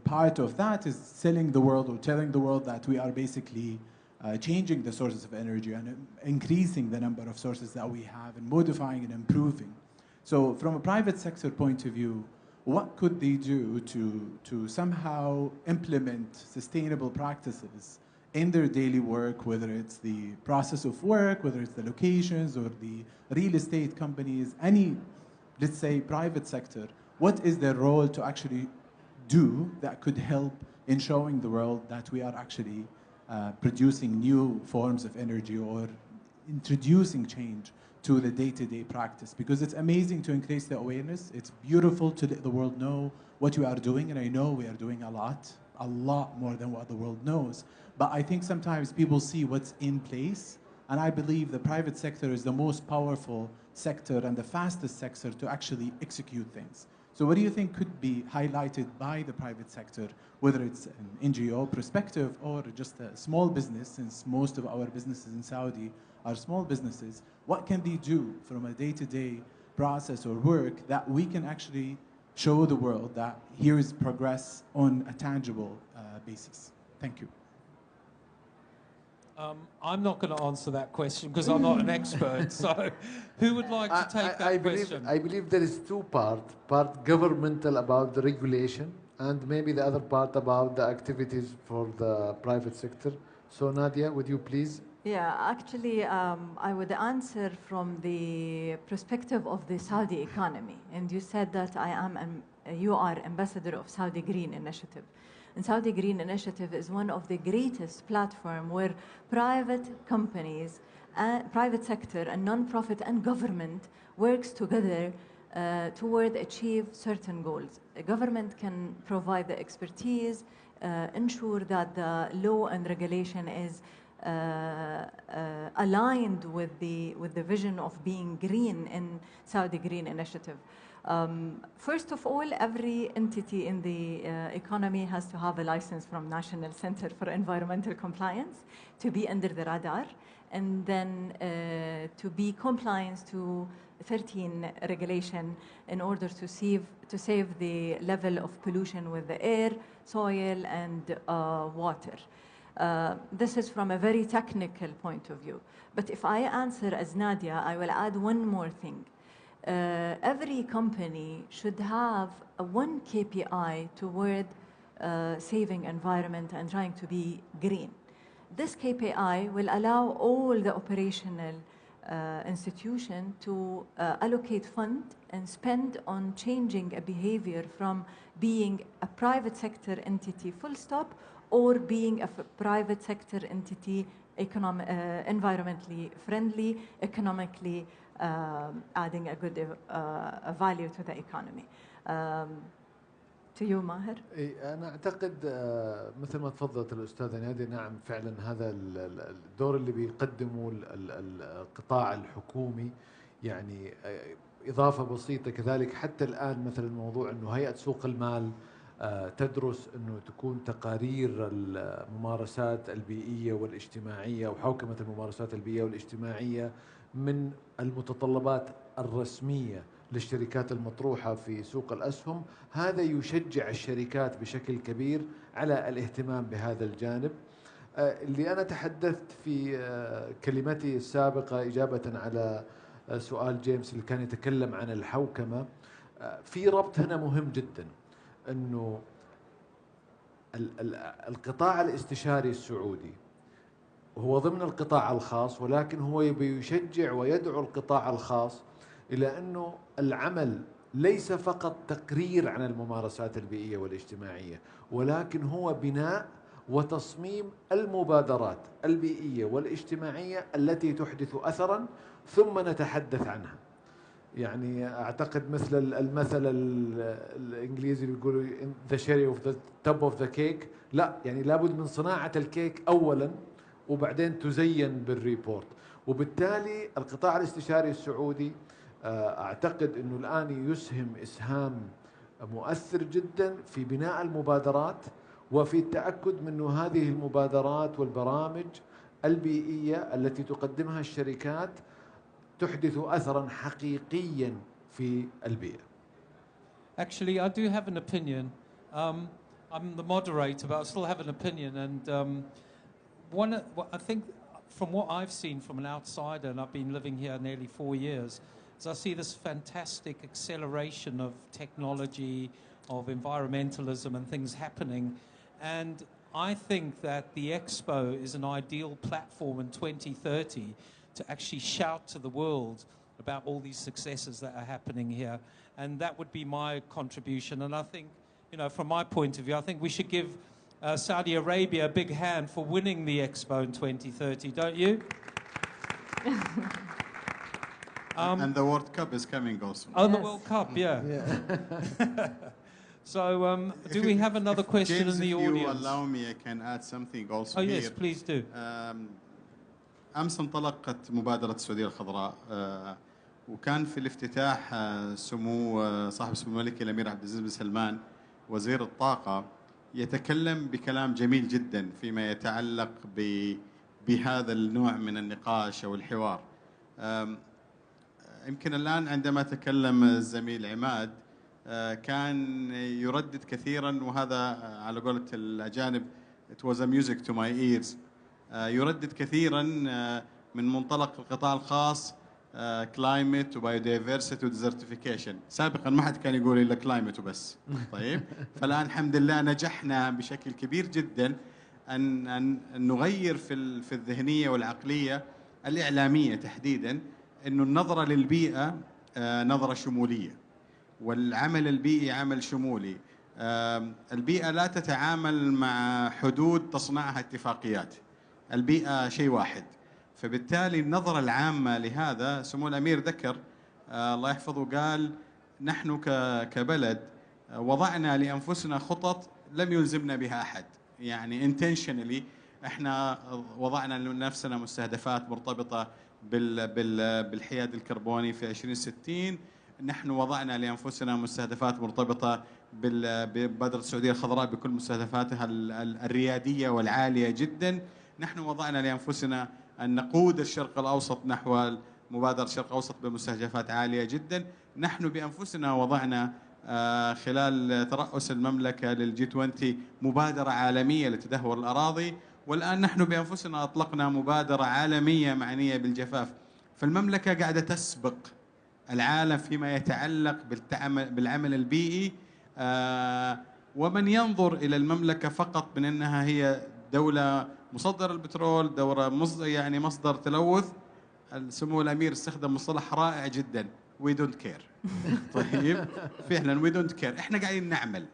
L: part of that is selling the world or telling the world that we are basically changing the sources of energy and increasing the number of sources that we have and modifying and improving. So from a private sector point of view, what could they do to somehow implement sustainable practices in their daily work, whether it's the process of work, whether it's the locations or the real estate companies, any, let's say, private sector, what is their role to actually do that could help in showing the world that we are actually producing new forms of energy or introducing change to the day-to-day practice? Because it's amazing to increase the awareness. It's beautiful to let the world know what we are doing, and I know we are doing a lot more than what the world knows. But I think sometimes people see what's in place, and I believe the private sector is the most powerful sector and the fastest sector to actually execute things. So what do you think could be highlighted by the private sector, whether it's an NGO perspective or just a small business, since most of our businesses in Saudi are small businesses? What can they do from a day-to-day process or work that we can actually show the world that here is progress on a tangible basis? Thank you.
E: I'm not going to answer that question because I'm not an expert. So who would like to take that question?
G: I believe there is two parts. Part governmental about the regulation, and maybe the other part about the activities for the private sector. So Nadia, would you please?
A: Yeah, actually, I would answer from the perspective of the Saudi economy. And you said that you are ambassador of Saudi Green Initiative. And Saudi Green Initiative is one of the greatest platforms where private companies, private sector and non-profit and government works together toward achieve certain goals. The government can provide the expertise, ensure that the law and regulation is aligned with the vision of being green in Saudi Green Initiative. First of all, every entity in the economy has to have a license from National Center for Environmental Compliance to be under the radar, and then to be compliant to 13 regulation in order to save the level of pollution with the air, soil, and water. This is from a very technical point of view. But if I answer as Nadia, I will add one more thing. Every company should have one KPI toward saving environment and trying to be green. This KPI will allow all the operational institution to allocate fund and spend on changing a behavior from being a private sector entity full stop or being a private sector entity environmentally friendly, economically adding a good value to the economy. To you, Maher.
G: أنا أعتقد مثل ما تفضلت الأستاذة نادية، نعم فعلا هذا الدور اللي بيقدمه القطاع الحكومي، يعني إضافة بسيطة كذلك. حتى الآن مثلا موضوع إنه هيئة سوق المال تدرس إنه تكون تقارير الممارسات البيئية والاجتماعية وحوكمة الممارسات البيئية والاجتماعية من المتطلبات الرسمية للشركات المطروحة في سوق الأسهم. هذا يشجع الشركات بشكل كبير على الاهتمام بهذا الجانب. اللي أنا تحدثت في كلمتي السابقة إجابة على سؤال جيمس اللي كان يتكلم عن الحوكمة، في ربط هنا مهم جدا، أنه القطاع الاستشاري السعودي هو ضمن القطاع الخاص، ولكن هو يشجع ويدعو القطاع الخاص إلى أنه العمل ليس فقط تقرير عن الممارسات البيئية والاجتماعية، ولكن هو بناء وتصميم المبادرات البيئية والاجتماعية التي تحدث أثرا ثم نتحدث عنها. يعني أعتقد مثل المثل الإنجليزي اللي بيقولوا the cherry of the top of the cake، لا يعني لابد من صناعة الكيك أولا وبعدين تزين بالريبورت. وبالتالي القطاع الاستشاري السعودي أعتقد أنه الآن يسهم إسهام مؤثر جدا في بناء المبادرات وفي التأكد من أنه هذه المبادرات والبرامج البيئية التي تقدمها الشركات تحدث أثرا حقيقيا في البيئة.
E: Actually, I do have an opinion. I'm the moderator, but I still have an opinion. And I think from what I've seen from an outsider, and I've been living here nearly 4 years, is I see this fantastic acceleration of technology, of environmentalism and things happening. And I think that the Expo is an ideal platform in 2030 to actually shout to the world about all these successes that are happening here. And that would be my contribution. And I think, you know, from my point of view, I think we should give Saudi Arabia a big hand for winning the Expo in 2030, don't you?
F: And the World Cup is coming also.
E: Oh, the World Cup, yeah. So, do we have another question
F: James,
E: in the
F: if
E: audience?
F: you allow me, I can add something also
E: Oh,
F: here.
E: yes, please do.
F: أمس انطلقت مبادرة السعودية الخضراء وكان في الافتتاح سمو صاحب السمو الملكي الأمير عبد العزيز بن سلمان وزير الطاقة يتكلم بكلام جميل جدا فيما يتعلق بهذا النوع من النقاش أو الحوار. يمكن الآن عندما تكلم الزميل عماد كان يردد كثيرا، وهذا على قولة الأجانب it was a music to my ears. يردد كثيرا من منطلق القطاع الخاص climate وbiodiversity وديزرتيفيكيشن. سابقا ما حد كان يقول إلا climate وبس. طيب، فالآن الحمد لله نجحنا بشكل كبير جدا أن نغير في الذهنية والعقلية الإعلامية تحديدا، إنه النظرة للبيئة نظرة شمولية، والعمل البيئي عمل شمولي. البيئة لا تتعامل مع حدود تصنعها اتفاقيات، البيئة شيء واحد. فبالتالي النظرة العامة لهذا سمو الأمير ذكر الله يحفظه، قال نحن كبلد وضعنا لأنفسنا خطط لم يلزمنا بها أحد، يعني intentionally احنا وضعنا لنفسنا مستهدفات مرتبطة بالحياد الكربوني في 2060. نحن وضعنا لأنفسنا مستهدفات مرتبطة بمبادرة السعودية الخضراء بكل مستهدفاتها الريادية والعالية جدا. نحن وضعنا لأنفسنا أن نقود الشرق الأوسط نحو مبادرة الشرق الأوسط بمستهدفات عالية جدا. نحن بأنفسنا وضعنا خلال ترأس المملكة للجي 20 مبادرة عالمية لتدهور الأراضي، والآن نحن بأنفسنا أطلقنا مبادرة عالمية معنية بالجفاف. فالمملكة قاعدة تسبق العالم فيما يتعلق بالعمل البيئي. ومن ينظر إلى المملكة فقط من أنها هي دولة مصدر البترول، دولة يعني مصدر تلوث، السمو الأمير استخدم مصطلح رائع جدا، we don't care. طيب، فعلا we don't care، احنا قاعدين نعمل،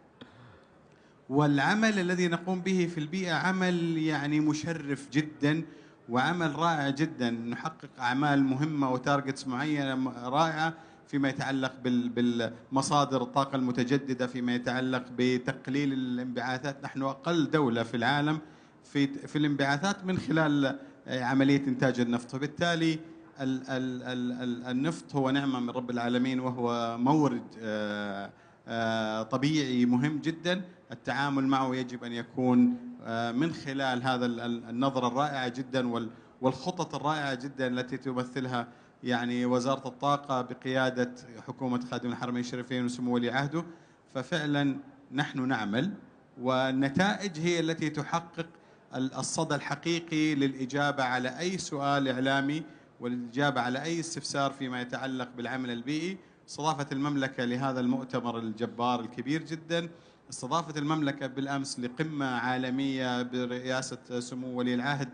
F: والعمل الذي نقوم به في البيئة عمل يعني مشرف جدا وعمل رائع جدا. نحقق أعمال مهمة وتارجتس معينة رائعة فيما يتعلق بالمصادر الطاقة المتجددة، فيما يتعلق بتقليل الانبعاثات. نحن أقل دولة في العالم في الانبعاثات من خلال عملية إنتاج النفط. فبالتالي النفط هو نعمة من رب العالمين، وهو مورد طبيعي مهم جدا. التعامل معه يجب أن يكون من خلال هذا النظرة الرائعة جدا والخطط الرائعة جدا التي تمثلها يعني وزارة الطاقة بقيادة حكومة خادم الحرمين الشريفين وسمو ولي عهده. ففعلا نحن نعمل، والنتائج هي التي تحقق الصدى الحقيقي للإجابة على أي سؤال إعلامي والإجابة على أي استفسار فيما يتعلق بالعمل البيئي. استضافت المملكة لهذا المؤتمر الجبار الكبير جدا، استضافت المملكة بالأمس لقمة عالمية برئاسة سمو ولي العهد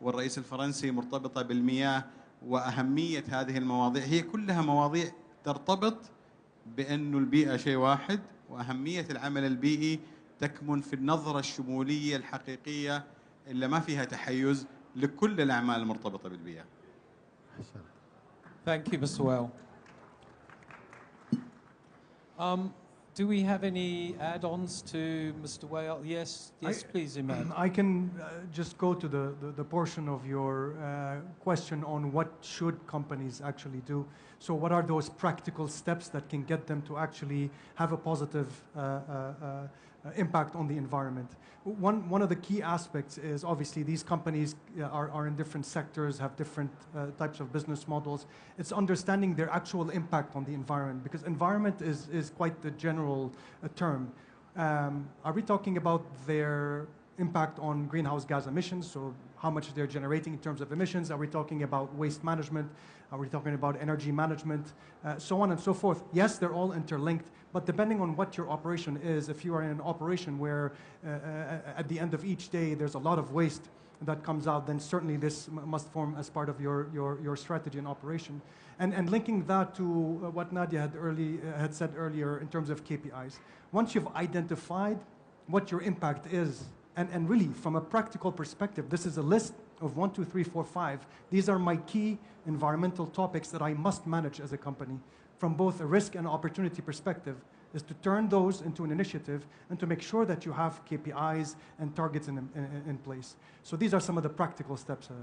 F: والرئيس الفرنسي مرتبطة بالمياه وأهمية هذه المواضيع. هي كلها مواضيع ترتبط بأن البيئة شيء واحد، وأهمية العمل البيئي تكمن في النظرة الشمولية الحقيقية اللي ما فيها تحيز لكل الأعمال المرتبطة بالبيئة.
E: Thank you, Mr. Well. Do we have any add-ons to Mr. Whale? Yes, please, Imad.
I: I can just go to the portion of your question on what should companies actually do. So what are those practical steps that can get them to actually have a positive impact on the environment? One of the key aspects is obviously these companies are in different sectors, have different types of business models. It's understanding their actual impact on the environment, because environment is quite the general term. Are we talking about their impact on greenhouse gas emissions, so how much they're generating in terms of emissions. Are we talking about waste management? Are we talking about energy management? So on and so forth. Yes, they're all interlinked, but depending on what your operation is, if you are in an operation where at the end of each day there's a lot of waste that comes out, then certainly this must form as part of your strategy and operation. And linking that to what Nadia had said earlier in terms of KPIs. Once you've identified what your impact is, and really from a practical perspective, this is a list of 1, 2, 3, 4, 5. These are my key environmental topics that I must manage as a company. From both a risk and opportunity perspective, is to turn those into an initiative and to make sure that you have KPIs and targets in place. So these are some of the practical steps that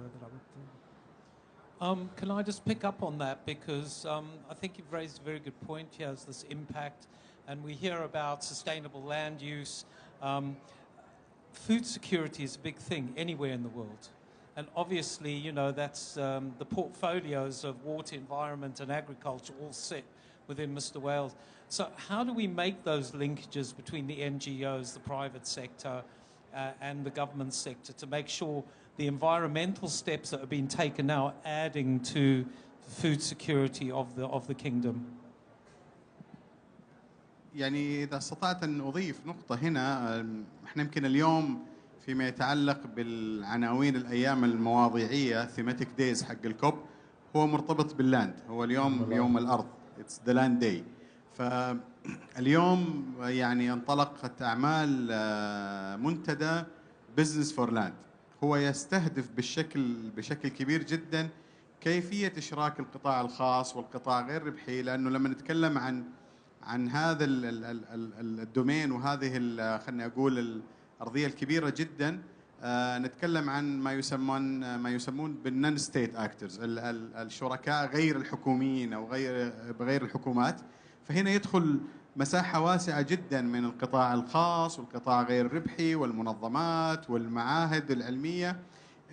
I: I would...
E: Can I just pick up on that? Because I think you've raised a very good point here, is this impact. And we hear about sustainable land use. Food security is a big thing anywhere in the world. And obviously, you know, that's the portfolios of water, environment and agriculture all sit within Mr. Wales. So how do we make those linkages between the NGOs, the private sector and the government sector to make sure the environmental steps that are being taken now are adding to the food security of the kingdom?
F: يعني إذا استطعت أن أضيف نقطة هنا، إحنا يمكن اليوم فيما يتعلق بالعناوين الأيام المواضيعية thematic days حق الكوب هو مرتبط باللاند، هو اليوم يوم الأرض، it's the land day. فاليوم يعني انطلقت أعمال منتدى business for land، هو يستهدف بشكل كبير جدا كيفية إشراك القطاع الخاص والقطاع غير ربحي، لأنه لما نتكلم عن هذا الدومين وهذه خلينا أقول الأرضية الكبيرة جدا، نتكلم عن ما يسمون بالنون ستيت اكترز، الشركاء غير الحكوميين او غير الحكومات. فهنا يدخل مساحة واسعة جدا من القطاع الخاص والقطاع غير الربحي والمنظمات والمعاهد العلمية.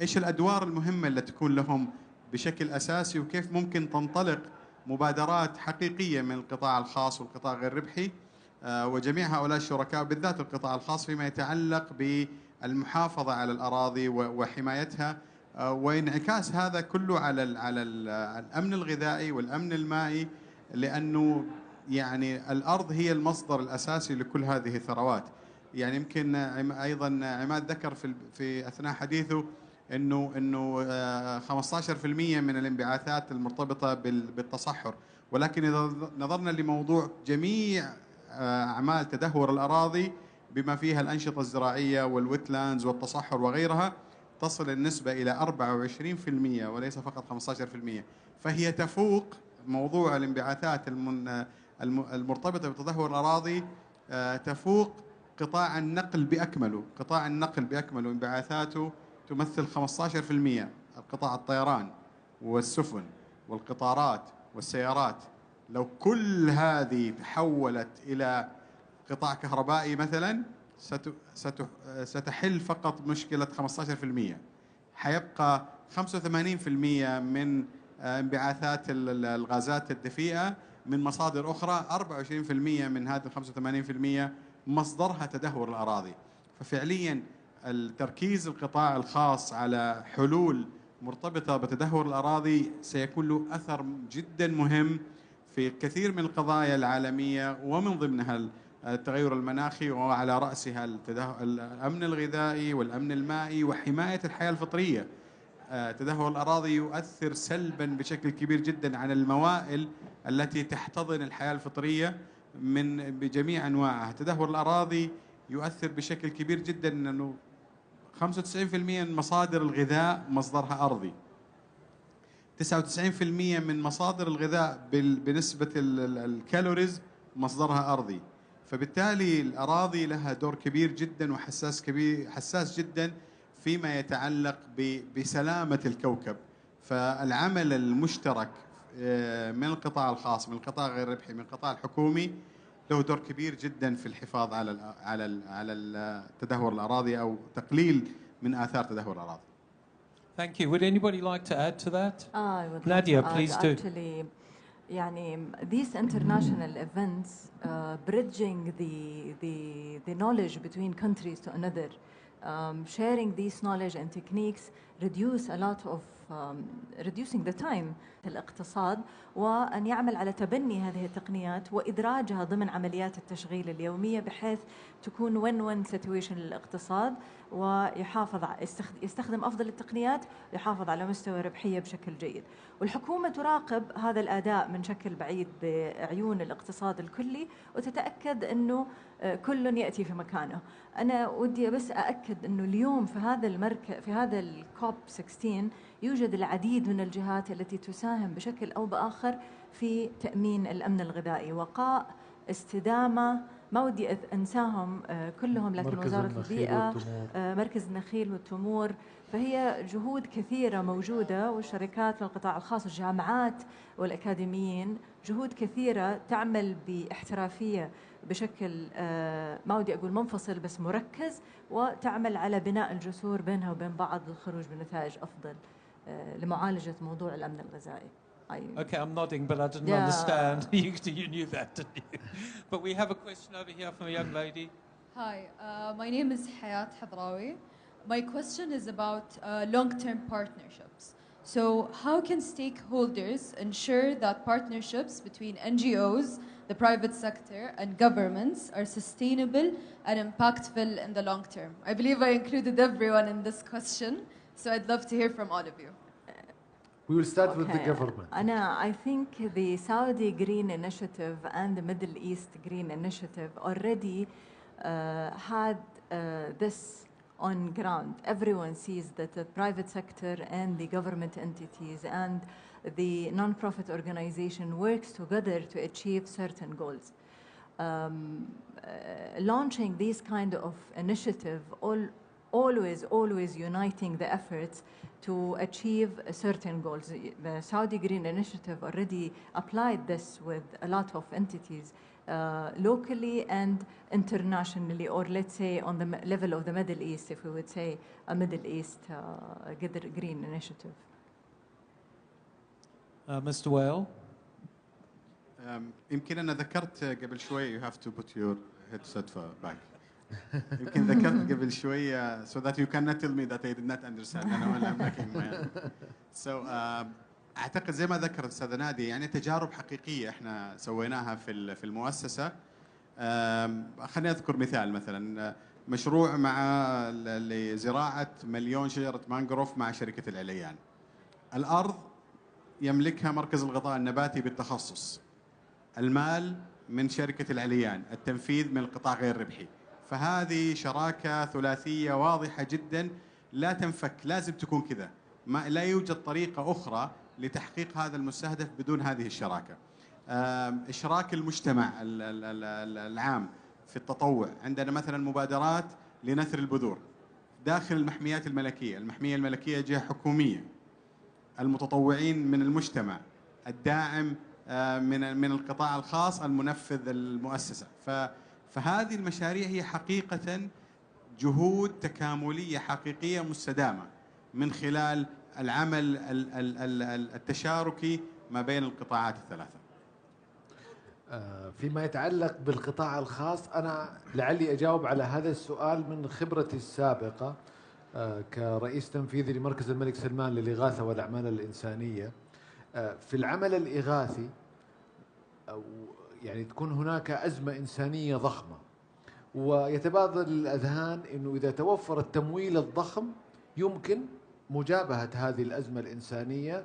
F: ايش الادوار المهمة اللي تكون لهم بشكل اساسي، وكيف ممكن تنطلق مبادرات حقيقية من القطاع الخاص والقطاع غير الربحي وجميع هؤلاء الشركاء، بالذات القطاع الخاص فيما يتعلق بالمحافظة على الأراضي وحمايتها، وانعكاس هذا كله على الأمن الغذائي والأمن المائي، لأنه يعني الأرض هي المصدر الأساسي لكل هذه الثروات. يعني يمكن أيضا عماد ذكر في أثناء حديثه إنه 15% من الانبعاثات المرتبطة بالتصحر، ولكن إذا نظرنا لموضوع جميع أعمال تدهور الأراضي بما فيها الأنشطة الزراعية والويتلاندز والتصحر وغيرها، تصل النسبة إلى 24% وليس فقط 15%. فهي تفوق موضوع الانبعاثات المرتبطة بتدهور الأراضي، تفوق قطاع النقل بأكمله. قطاع النقل بأكمله انبعاثاته تمثل 15%. القطاع الطيران والسفن والقطارات والسيارات، لو كل هذه تحولت إلى قطاع كهربائي مثلا ستحل فقط مشكلة 15%. حيبقى 85% من انبعاثات الغازات الدفيئة من مصادر أخرى، 24% من هذه 85% مصدرها تدهور الأراضي. ففعليا التركيز القطاع الخاص على حلول مرتبطة بتدهور الأراضي سيكون له أثر جدا مهم في كثير من القضايا العالمية، ومن ضمنها التغير المناخي وعلى رأسها الأمن الغذائي والأمن المائي وحماية الحياة الفطرية. تدهور الأراضي يؤثر سلبا بشكل كبير جدا على الموائل التي تحتضن الحياة الفطرية بجميع أنواعها. تدهور الأراضي يؤثر بشكل كبير جدا أنه 95% من مصادر الغذاء مصدرها أرضي، 99% من مصادر الغذاء بنسبة الكالوريز مصدرها أرضي. فبالتالي الأراضي لها دور كبير جدا حساس جدا فيما يتعلق بسلامة الكوكب. فالعمل المشترك من القطاع الخاص، من القطاع غير الربحي، من القطاع الحكومي له دور كبير جدا في الحفاظ على تدهور الأراضي أو تقليل من آثار تدهور الأراضي.
E: Thank you. Would anybody like to add to that?
A: I would
E: Nadia,
A: like to
E: please
A: add,
E: do.
A: Actually, يعني these international events bridging the knowledge between countries to another. sharing these knowledge and techniques reduce a lot of reducing the time في الاقتصاد، وأن يعمل على تبني هذه التقنيات وإدراجها ضمن عمليات التشغيل اليومية بحيث تكون win-win situation للاقتصاد، ويحافظ يستخدم أفضل التقنيات ويحافظ على مستوى ربحية بشكل جيد. والحكومة تراقب هذا الأداء من شكل بعيد بعيون الاقتصاد الكلي وتتأكد أنه كل يأتي في مكانه. أنا ودي بس أأكد أنه اليوم في هذا الكوب 16 يوجد العديد من الجهات التي تساهم بشكل أو بآخر في تأمين الأمن الغذائي. وقاء، استدامة، ما ودي أنساهم كلهم، لكن وزارة البيئة، مركز النخيل والتمور. فهي جهود كثيرة موجودة، والشركات في القطاع الخاص، الجامعات والأكاديميين، جهود كثيرة تعمل باحترافية بشكل ما ودي أقول منفصل بس مركز، وتعمل على بناء الجسور بينها وبين بعض للخروج بنتائج أفضل لمعالجة موضوع الأمن الغذائي.
E: Okay, I'm nodding, but I didn't understand. You knew that, didn't you? But we have a question over here from a young lady.
M: Hi, my name is Hayat Hadrawi. My question is about long-term partnerships. So how can stakeholders ensure that partnerships between NGOs, the private sector, and governments are sustainable and impactful in the long term? I believe I included everyone in this question, so I'd love to hear from all of you.
G: We will start with the government.
A: I think the Saudi Green Initiative and the Middle East Green Initiative already had this on ground. Everyone sees that the private sector and the government entities and the non-profit organization works together to achieve certain goals. Launching these kind of initiative always uniting the efforts to achieve certain goals. The Saudi Green Initiative already applied this with a lot of entities locally and internationally, or let's say on the level of the Middle East, if we would say a Middle East Green Initiative.
E: Mr. Whale?
F: يمكن أنا ذكرت قبل شوي you have to put your headset back. يمكن ذكرت قبل شوي so that you cannot tell me that I did not understand. أنا so أعتقد زي ما ذكر الأستاذة نادية، يعني تجارب حقيقية إحنا سويناها في المؤسسة. خليني أذكر مثال، مثلا مشروع مع لزراعة 1,000,000 شجرة مانغروف مع شركة العليان. الأرض يملكها مركز الغطاء النباتي بالتخصص، المال من شركة العليان، التنفيذ من القطاع غير الربحي. فهذه شراكة ثلاثية واضحة جدا لا تنفك، لازم تكون كذا، لا يوجد طريقة أخرى لتحقيق هذا المستهدف بدون هذه الشراكة. إشراك المجتمع العام في التطوع، عندنا مثلا مبادرات لنثر البذور داخل المحميات الملكية. المحمية الملكية جهة حكومية، المتطوعين من المجتمع، الداعم من القطاع الخاص، المنفذ المؤسسة. فهذه المشاريع هي حقيقة جهود تكاملية حقيقية مستدامة من خلال العمل التشاركي ما بين القطاعات الثلاثة.
G: فيما يتعلق بالقطاع الخاص، أنا لعلي أجاوب على هذا السؤال من خبرتي السابقة كرئيس تنفيذي لمركز الملك سلمان للإغاثة والأعمال الإنسانية. في العمل الإغاثي يعني تكون هناك أزمة إنسانية ضخمة، ويتبادر الأذهان أنه إذا توفر التمويل الضخم يمكن مجابهة هذه الأزمة الإنسانية.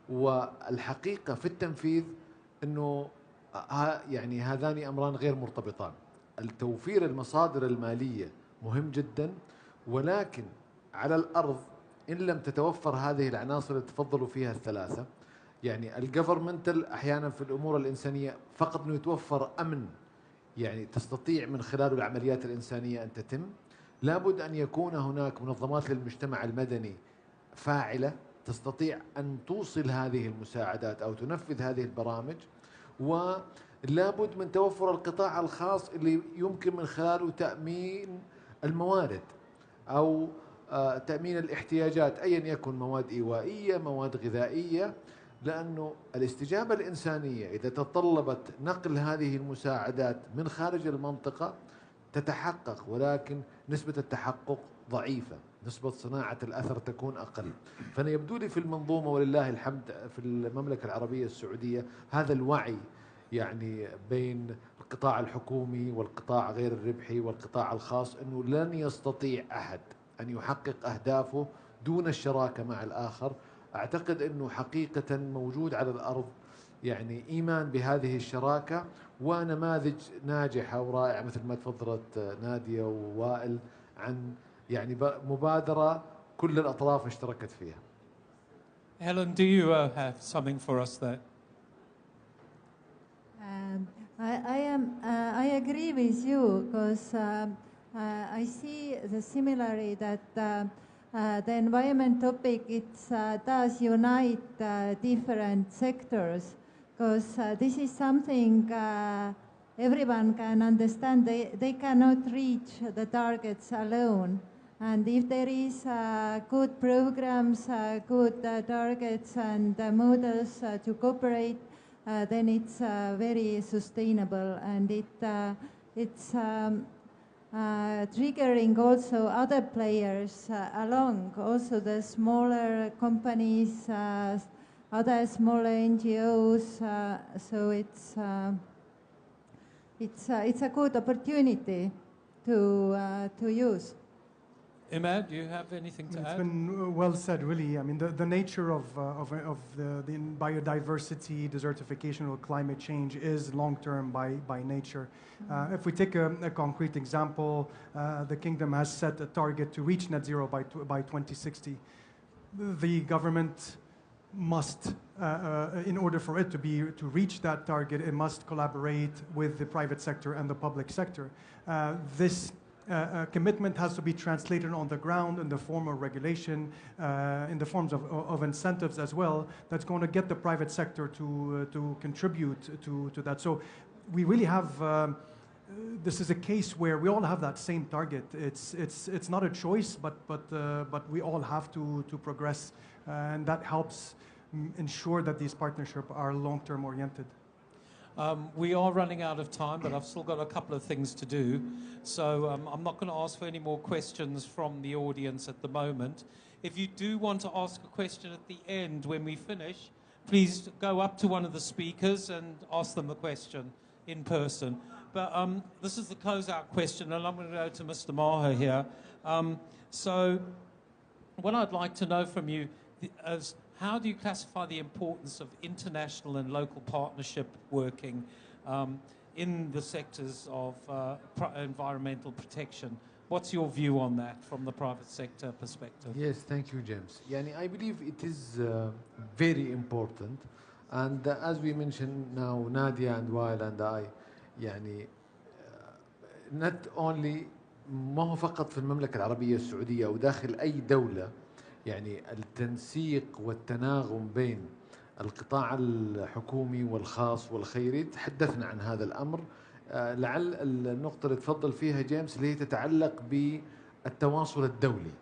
G: والحقيقة في التنفيذ أنه يعني هذان أمران غير مرتبطان. التوفير المصادر المالية مهم جدا، ولكن على الأرض إن لم تتوفر هذه العناصر اللي تفضلوا فيها الثلاثة، يعني الجفرمنتال أحيانا في الأمور الإنسانية فقط أنه يتوفر أمن يعني تستطيع من خلاله العمليات الإنسانية أن تتم. لابد أن يكون هناك منظمات للمجتمع المدني فاعلة تستطيع أن توصل هذه المساعدات أو تنفذ هذه البرامج، ولابد من توفر القطاع الخاص اللي يمكن من خلاله تأمين الموارد أو تأمين الاحتياجات أيا يكن، مواد إيوائية، مواد غذائية، لأنه الاستجابة الإنسانية إذا تطلبت نقل هذه المساعدات من خارج المنطقة تتحقق، ولكن نسبة التحقق ضعيفة، نسبة صناعة الأثر تكون أقل. فأنا يبدو لي في المنظومة ولله الحمد في المملكة العربية السعودية هذا الوعي يعني بين القطاع الحكومي والقطاع غير الربحي والقطاع الخاص، أنه لن يستطيع أحد أن يحقق أهدافه دون الشراكة مع الآخر. أعتقد أنه حقيقة موجود على الأرض يعني إيمان بهذه الشراكة ونماذج ناجحة ورائعة مثل ما تفضلت نادية ووائل عن يعني مبادرة كل الأطراف اشتركت فيها.
E: Helen, do you have something for us there?
H: I agree with you because I see the similarity that the environment topic does unite different sectors, because this is something everyone can understand. They cannot reach the targets alone. And if there is good programs, good targets and models to cooperate, then it's very sustainable, and it's triggering also other players along, also the smaller companies, other smaller NGOs. So it's a good opportunity to use.
E: Imad, do you have anything to add?
I: It's been well said, really. I mean, the nature of the biodiversity, desertification, or climate change is long-term by nature. If we take a concrete example, the Kingdom has set a target to reach net zero by 2060. The government must, in order for it to reach that target, it must collaborate with the private sector and the public sector. This commitment has to be translated on the ground in the form of regulation, in the forms of incentives as well, that's going to get the private sector to contribute to that. So we really have, this is a case where we all have that same target. It's not a choice, but we all have to progress, and that helps ensure that these partnerships are long-term oriented.
E: We are running out of time, but I've still got a couple of things to do. So I'm not going to ask for any more questions from the audience at the moment. If you do want to ask a question at the end when we finish, please go up to one of the speakers and ask them the question in person. But this is the closeout question, and I'm going to go to Mr. Maher here. So what I'd like to know from you is, how do you classify the importance of international and local partnership working in the sectors of environmental protection? What's your view on that from the private sector perspective?
G: Yes, thank you, James. I believe it is very important. And as we mentioned now, Nadia and Wael and I, not only ما هو فقط في المملكة العربية السعودية أو داخل أي دولة، التنسيق والتناغم بين القطاع الحكومي والخاص والخيري. تحدثنا عن هذا الأمر. لعل النقطة اللي تفضل فيها جيمس اللي هي تتعلق بالتواصل الدولي،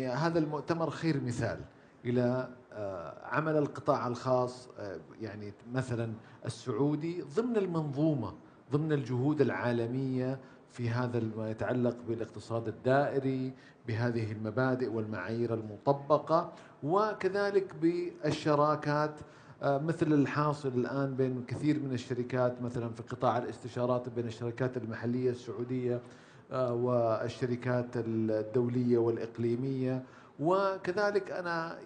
G: هذا المؤتمر خير مثال إلى عمل القطاع الخاص، مثلا السعودي ضمن المنظومة، ضمن الجهود العالمية في هذا ما يتعلق بالاقتصاد الدائري، بهذه المبادئ والمعايير المطبقة، وكذلك بالشراكات مثل الحاصل الآن بين كثير من الشركات، مثلا في قطاع الاستشارات بين الشركات المحلية السعودية والشركات الدولية والإقليمية. وكذلك أنا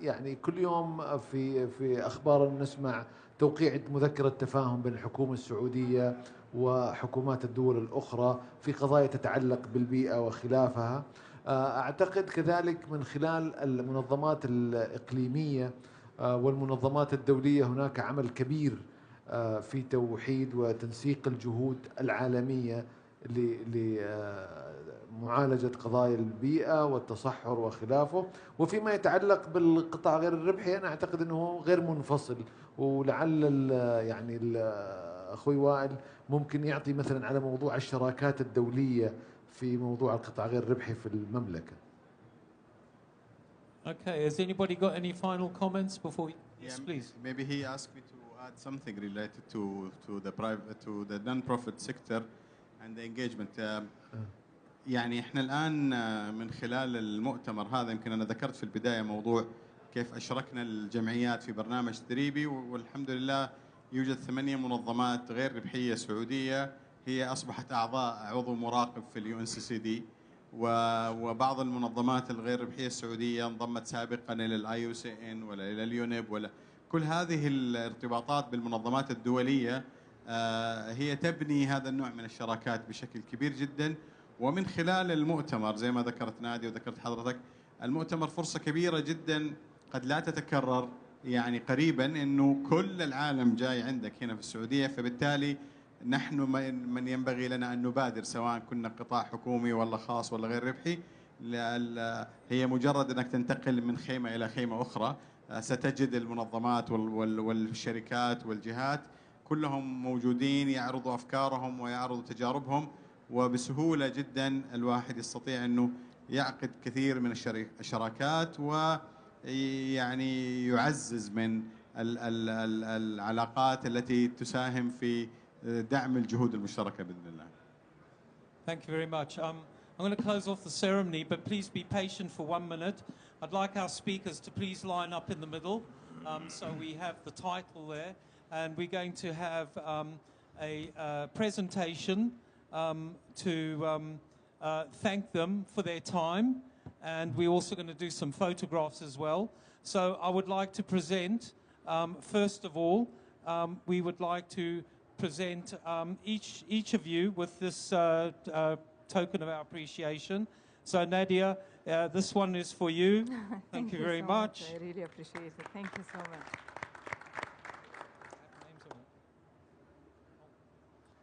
G: كل يوم في أخبار نسمع توقيع مذكرة تفاهم بين الحكومة السعودية وحكومات الدول الأخرى في قضايا تتعلق بالبيئة وخلافها. أعتقد كذلك من خلال المنظمات الإقليمية والمنظمات الدولية هناك عمل كبير في توحيد وتنسيق الجهود العالمية لمعالجة قضايا البيئة والتصحر وخلافه. وفيما يتعلق بالقطاع غير الربحي أنا أعتقد أنه غير منفصل، ولعل أخوي وائل ممكن يعطي مثلا على موضوع الشراكات الدولية في موضوع القطاع غير الربحي في المملكة.
E: Okay, has anybody got any final comments before we... Yes, please.
F: Maybe he asked me to add something related to the non-profit sector and the engagement. يعني احنا الآن من خلال المؤتمر هذا، يمكن أنا ذكرت في البداية موضوع كيف أشركنا الجمعيات في برنامج تدريبي، والحمد لله يوجد 8 منظمات غير ربحية سعودية هي أصبحت عضو مراقب في الUNCCD، وبعض المنظمات الغير ربحية السعودية انضمت سابقا إلى الIUCN ولا إلى اليونيب ولا كل هذه الارتباطات بالمنظمات الدولية هي تبني هذا النوع من الشراكات بشكل كبير جدا. ومن خلال المؤتمر زي ما ذكرت نادي وذكرت حضرتك، المؤتمر فرصة كبيرة جدا قد لا تتكرر يعني قريبا، انه كل العالم جاي عندك هنا في السعودية، فبالتالي نحن من ينبغي لنا ان نبادر، سواء كنا قطاع حكومي ولا خاص ولا غير ربحي. هي مجرد انك تنتقل من خيمة الى خيمة اخرى ستجد المنظمات والشركات والجهات كلهم موجودين يعرضوا افكارهم ويعرضوا تجاربهم، وبسهولة جدا الواحد يستطيع أنه يعقد كثير من الشراكات ويعني يعزز من العلاقات التي تساهم في دعم الجهود المشتركة بإذن الله.
E: Thank you very much. I'm going to close off the ceremony, but please be patient for 1 minute. I'd like our speakers to please line up in the middle, so we have the title there, and we're going to have a presentation to thank them for their time, and we're also going to do some photographs as well. So I would like to present, first of all, we would like to present each of you with this token of our appreciation. So Nadia, this one is for you. Thank you very much.
A: I really appreciate it. Thank you so much.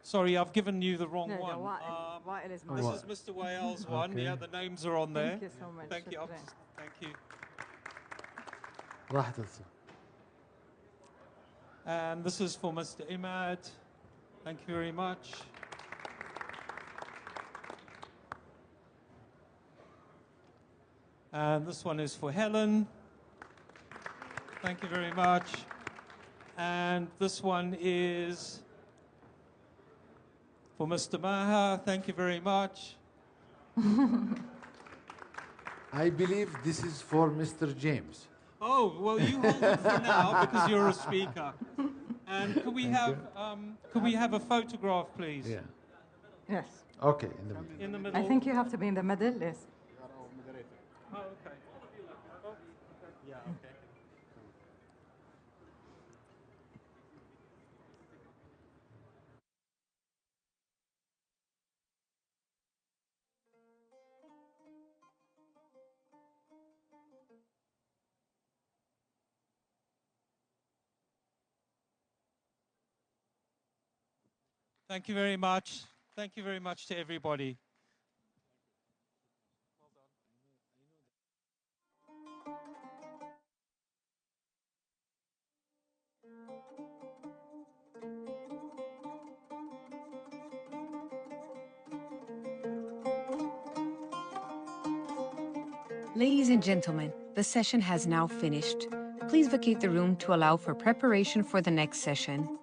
E: Sorry, I've given you the wrong
A: No,
E: one.
A: Wael is
E: this is Mr. Wael's one.
G: Okay.
E: Yeah, the names are on there.
A: Thank you so much.
E: Thank you. Thank you.
G: راح تصل.
E: And this is for Mr. Imad. Thank you very much. And this one is for Helen. Thank you very much. And this one is for Mr. Maha. Thank you very much.
G: I believe this is for Mr. James.
E: Oh, well, you hold it for now because you're a speaker. And could we have a photograph, please?
G: Yeah.
A: Yes.
G: Okay, in the middle.
E: In the middle.
A: I think you have to be in the middle, yes.
E: Oh, okay.
F: Yeah, okay.
E: Thank you very much. Thank you very much to everybody.
N: Ladies and gentlemen, the session has now finished. Please vacate the room to allow for preparation for the next session.